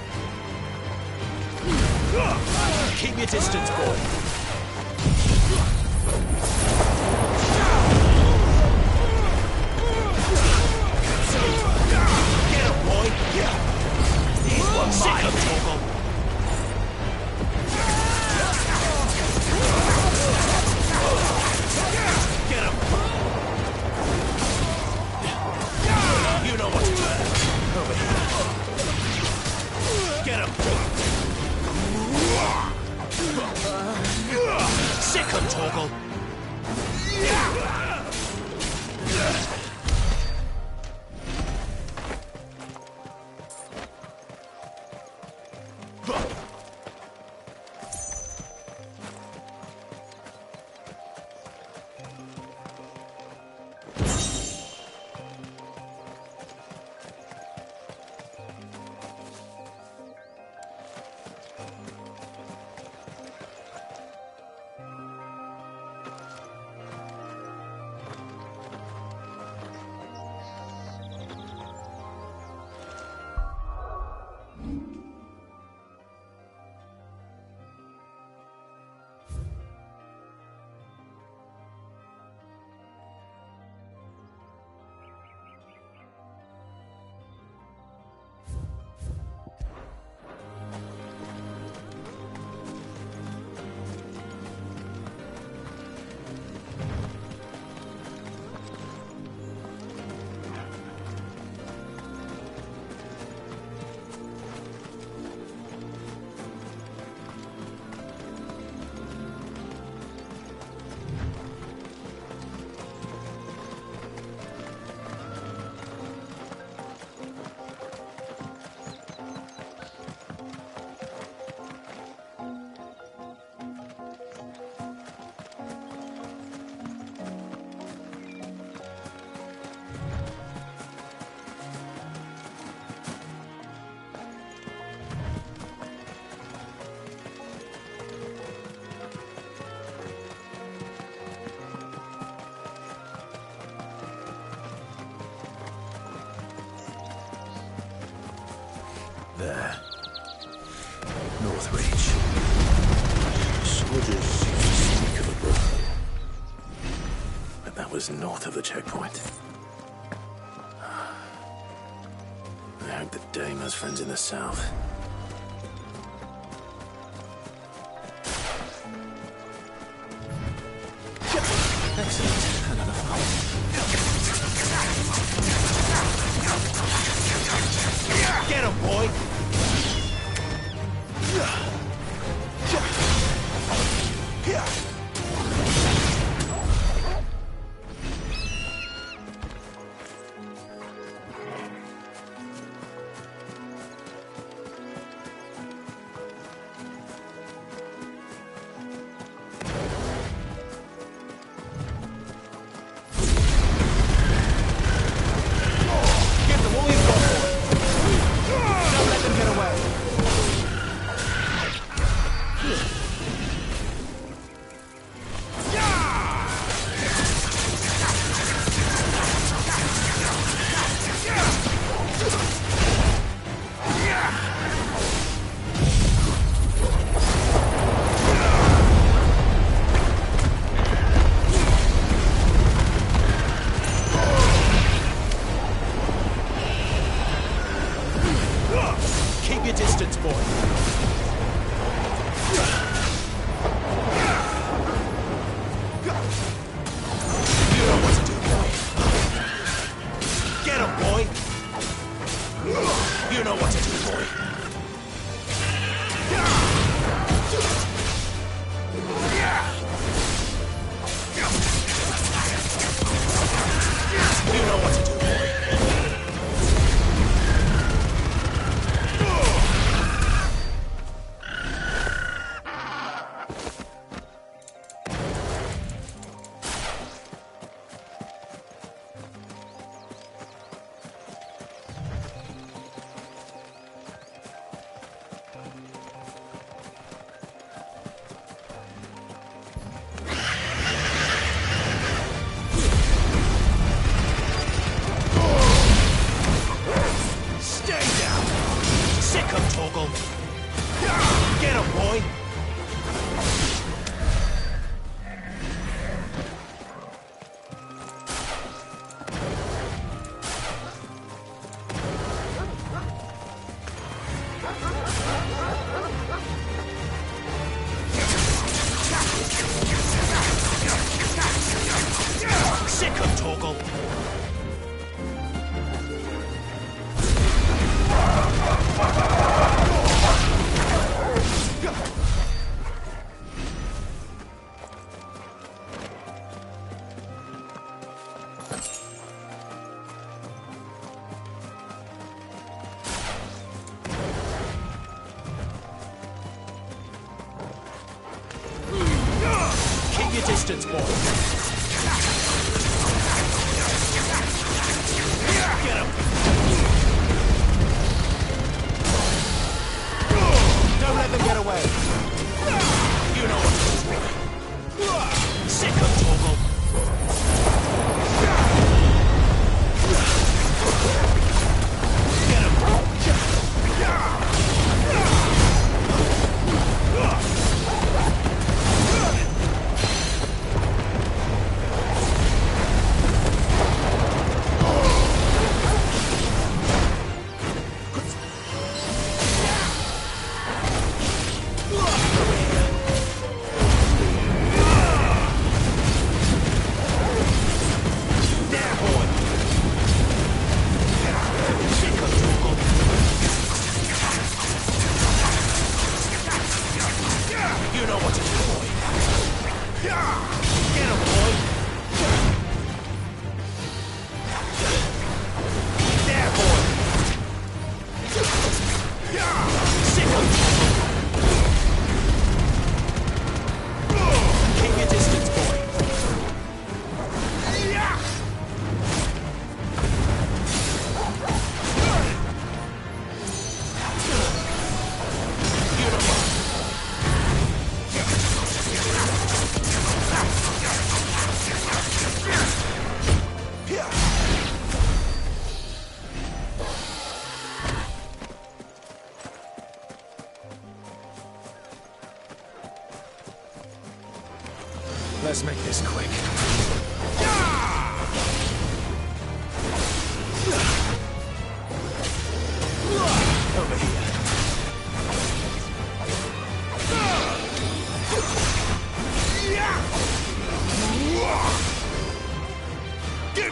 bear. Northreach. Soldiers used to speak of a book. But that was north of the checkpoint. I hope that Dame has friends in the south. Excellent. Another foul. Get him, boy! Keep your distance, boy. You know what to do, boy. Get him, boy. You know what to do, boy. You know what to do, boy. Get him, boy! Sick him, Torgal! Keep your distance, boy. Get him. Don't let them get away. You know what to do. Sick of Torgal. Get him.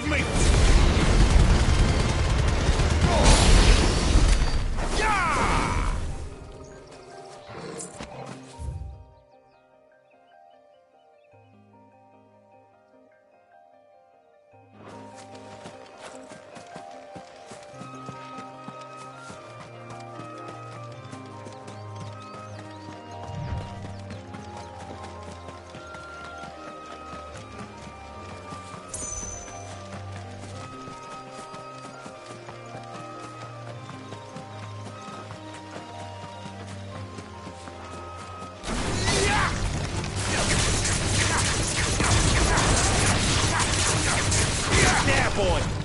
Give me... boy!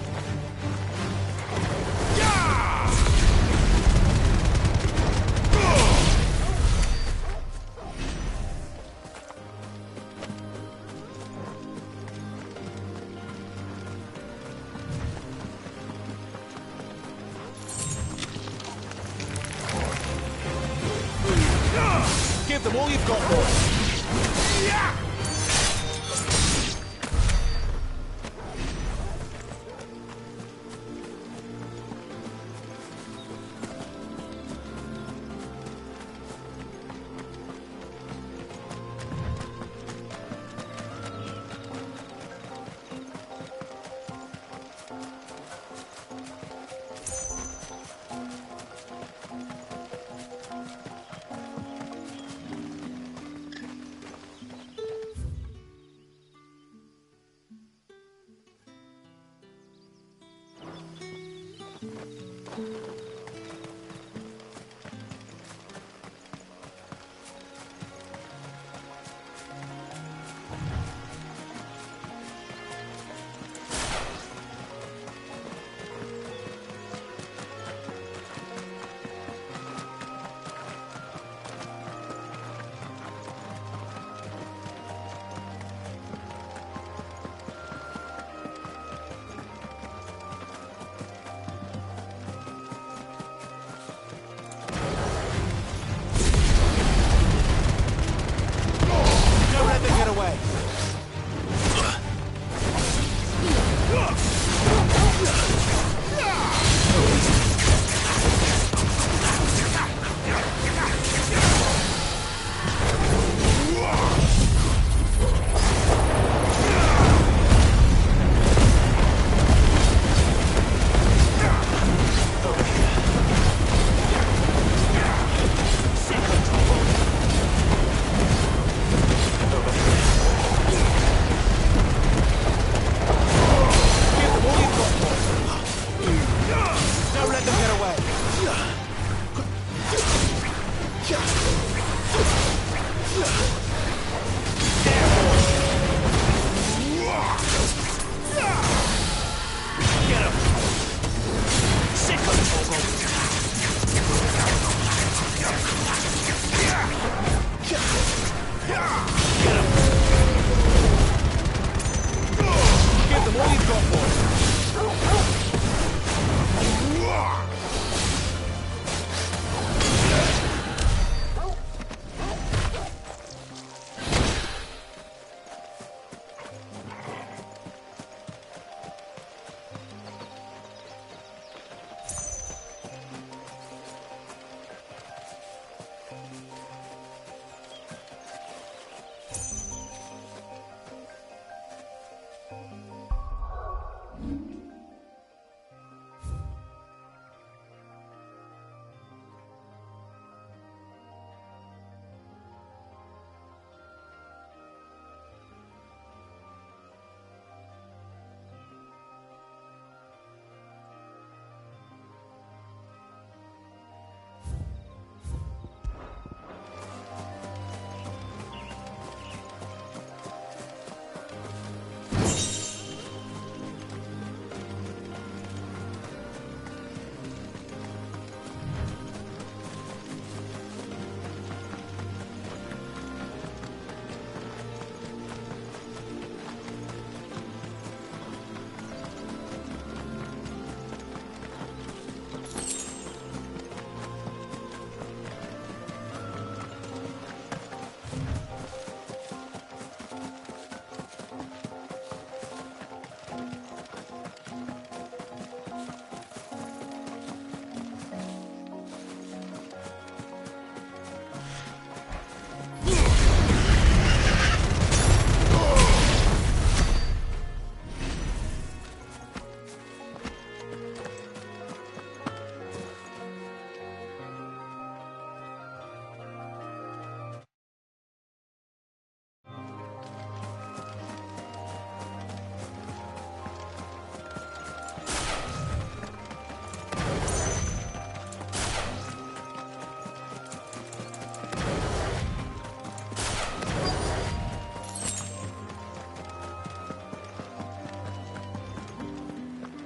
Give them all you've got, boy!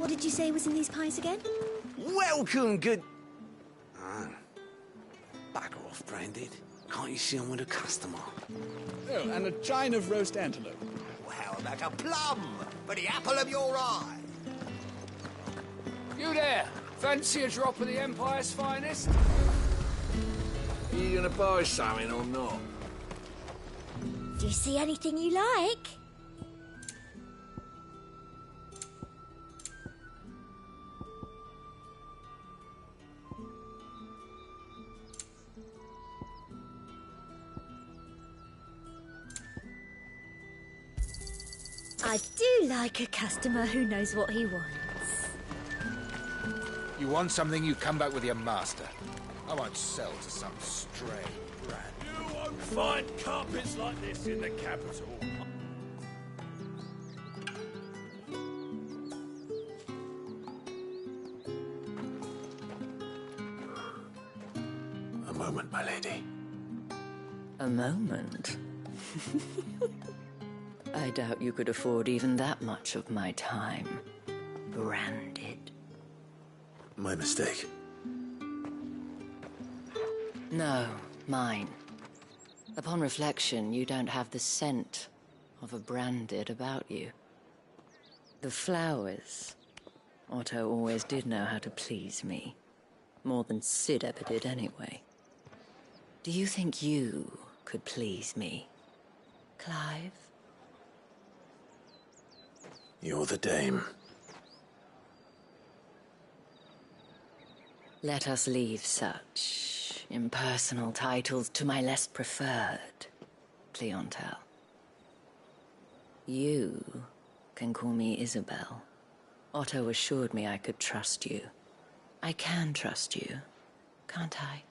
What did you say was in these pies again? Welcome, good... Oh. Bugger off, Branded. Can't you see I'm with a customer? Oh, and a chine of roast antelope. Well, how about a plum for the apple of your eye? You there! Fancy a drop of the Empire's finest? Are you gonna buy something or not? Do you see anything you like? I do like a customer who knows what he wants. You want something, you come back with your master. I won't sell to some stray brat. You won't find carpets like this in the capital. A moment, my lady. A moment? I doubt you could afford even that much of my time. Branded. My mistake. No, mine. Upon reflection, you don't have the scent of a branded about you. The flowers. Otto always did know how to please me. More than Sid ever did anyway. Do you think you could please me, Clive? You're the dame. Let us leave such impersonal titles to my less preferred clientele. You can call me Isabel. Otto assured me I could trust you. I can trust you, can't I?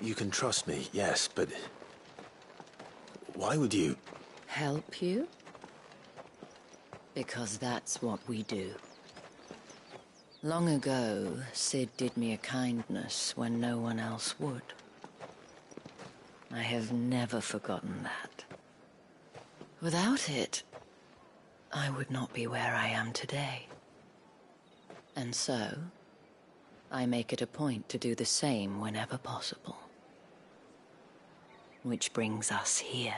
You can trust me, yes, but... why would you... Help you? Because that's what we do. Long ago, Sid did me a kindness when no one else would. I have never forgotten that. Without it, I would not be where I am today. And so, I make it a point to do the same whenever possible. Which brings us here.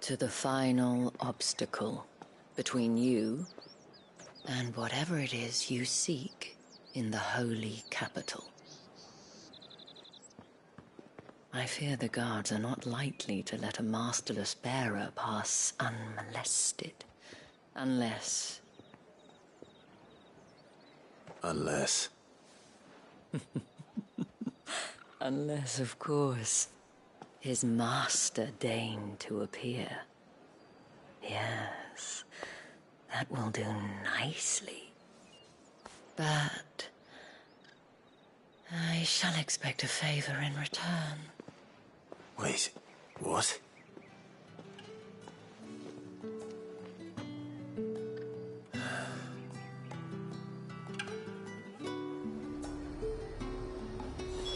To the final obstacle between you and whatever it is you seek in the holy capital. I fear the guards are not likely to let a masterless bearer pass unmolested. Unless... Unless... Unless, of course, his master deigned to appear. Yes, that will do nicely. But I shall expect a favor in return. Wait, what?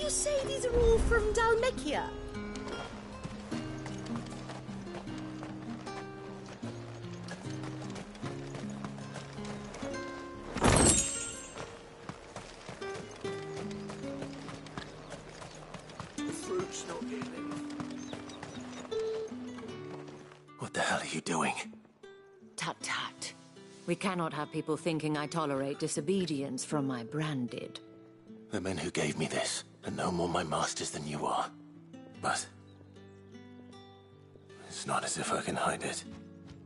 You say these are all from Dalmekia? The fruit's not getting What the hell are you doing? Tut tut. We cannot have people thinking I tolerate disobedience from my branded. The men who gave me this are no more my masters than you are. But... it's not as if I can hide it.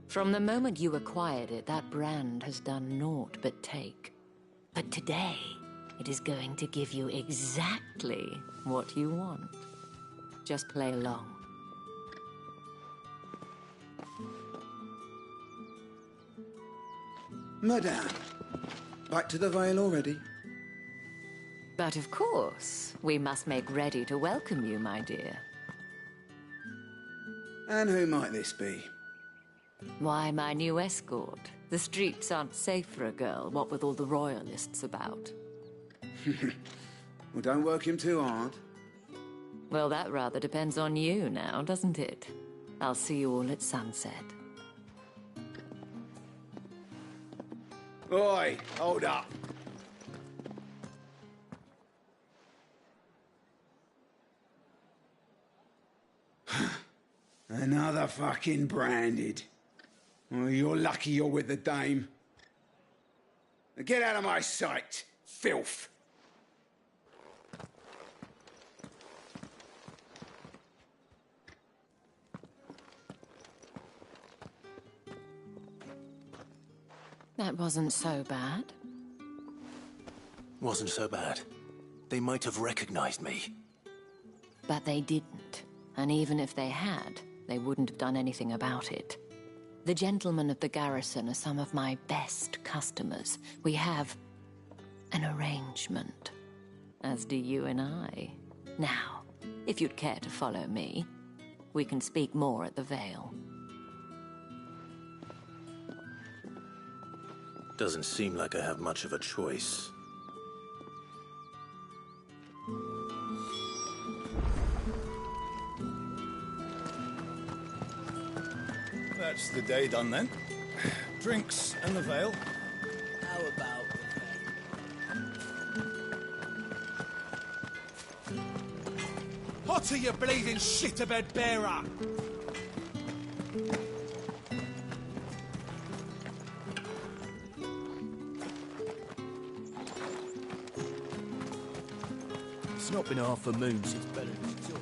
From the moment you acquired it, that brand has done naught but take. But today, it is going to give you exactly what you want. Just play along. Madame, back to the Vale already? But of course, we must make ready to welcome you, my dear. And who might this be? Why, my new escort. The streets aren't safe for a girl, what with all the royalists about. Well, don't work him too hard. Well, that rather depends on you now, doesn't it? I'll see you all at sunset. Oi, hold up. Another fucking branded. Well, you're lucky you're with the dame. Now get out of my sight, filth. That wasn't so bad. Wasn't so bad. They might have recognized me. But they didn't. And even if they had, they wouldn't have done anything about it. The gentlemen of the garrison are some of my best customers. We have an arrangement, as do you and I. Now, if you'd care to follow me, we can speak more at the Vale. Doesn't seem like I have much of a choice. That's the day done then. Drinks and the Vale. How about the Vale? What are you bleeding shit-a-bed bearer? It's not been half a moon since Bellen's tour.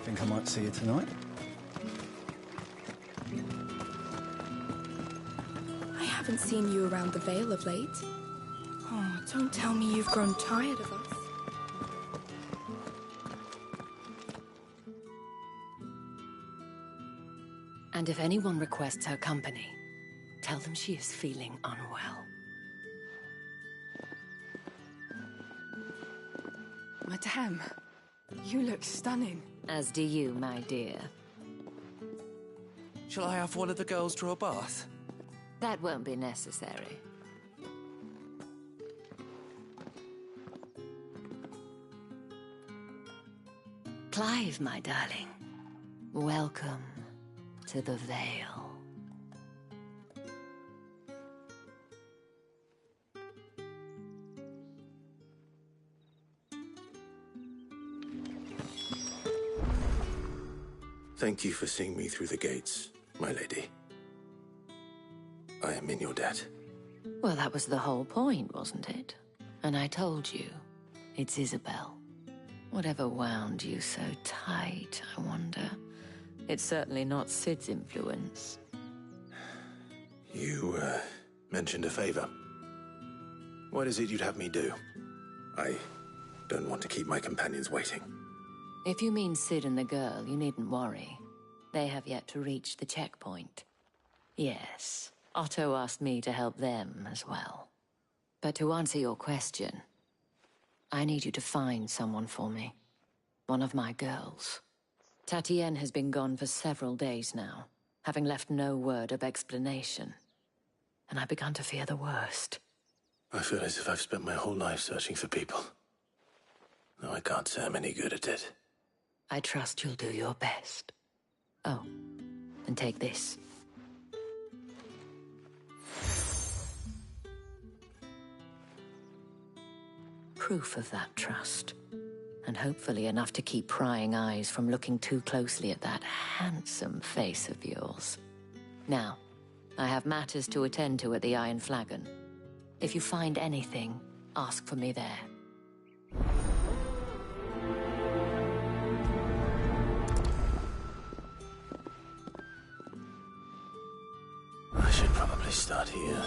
Think I might see you tonight? I haven't seen you around the Vale of late. Oh, don't tell me you've grown tired of us. And if anyone requests her company, tell them she is feeling unwell. Madame, you look stunning. As do you, my dear. Shall I have one of the girls draw a bath? That won't be necessary. Clive, my darling. Welcome to the Vale. Thank you for seeing me through the gates, my lady. I am in your debt. Well, that was the whole point, wasn't it? And I told you, it's Isabel. Whatever wound you so tight, I wonder. It's certainly not Sid's influence. You, mentioned a favor. What is it you'd have me do? I don't want to keep my companions waiting. If you mean Sid and the girl, you needn't worry. They have yet to reach the checkpoint. Yes, Otto asked me to help them as well. But to answer your question, I need you to find someone for me. One of my girls. Tatienne has been gone for several days now, having left no word of explanation. And I've begun to fear the worst. I feel as if I've spent my whole life searching for people. Though I can't say I'm any good at it. I trust you'll do your best. Oh, and take this. Proof of that trust. And hopefully enough to keep prying eyes from looking too closely at that handsome face of yours. Now, I have matters to attend to at the Iron Flagon. If you find anything, ask for me there. I should probably start here.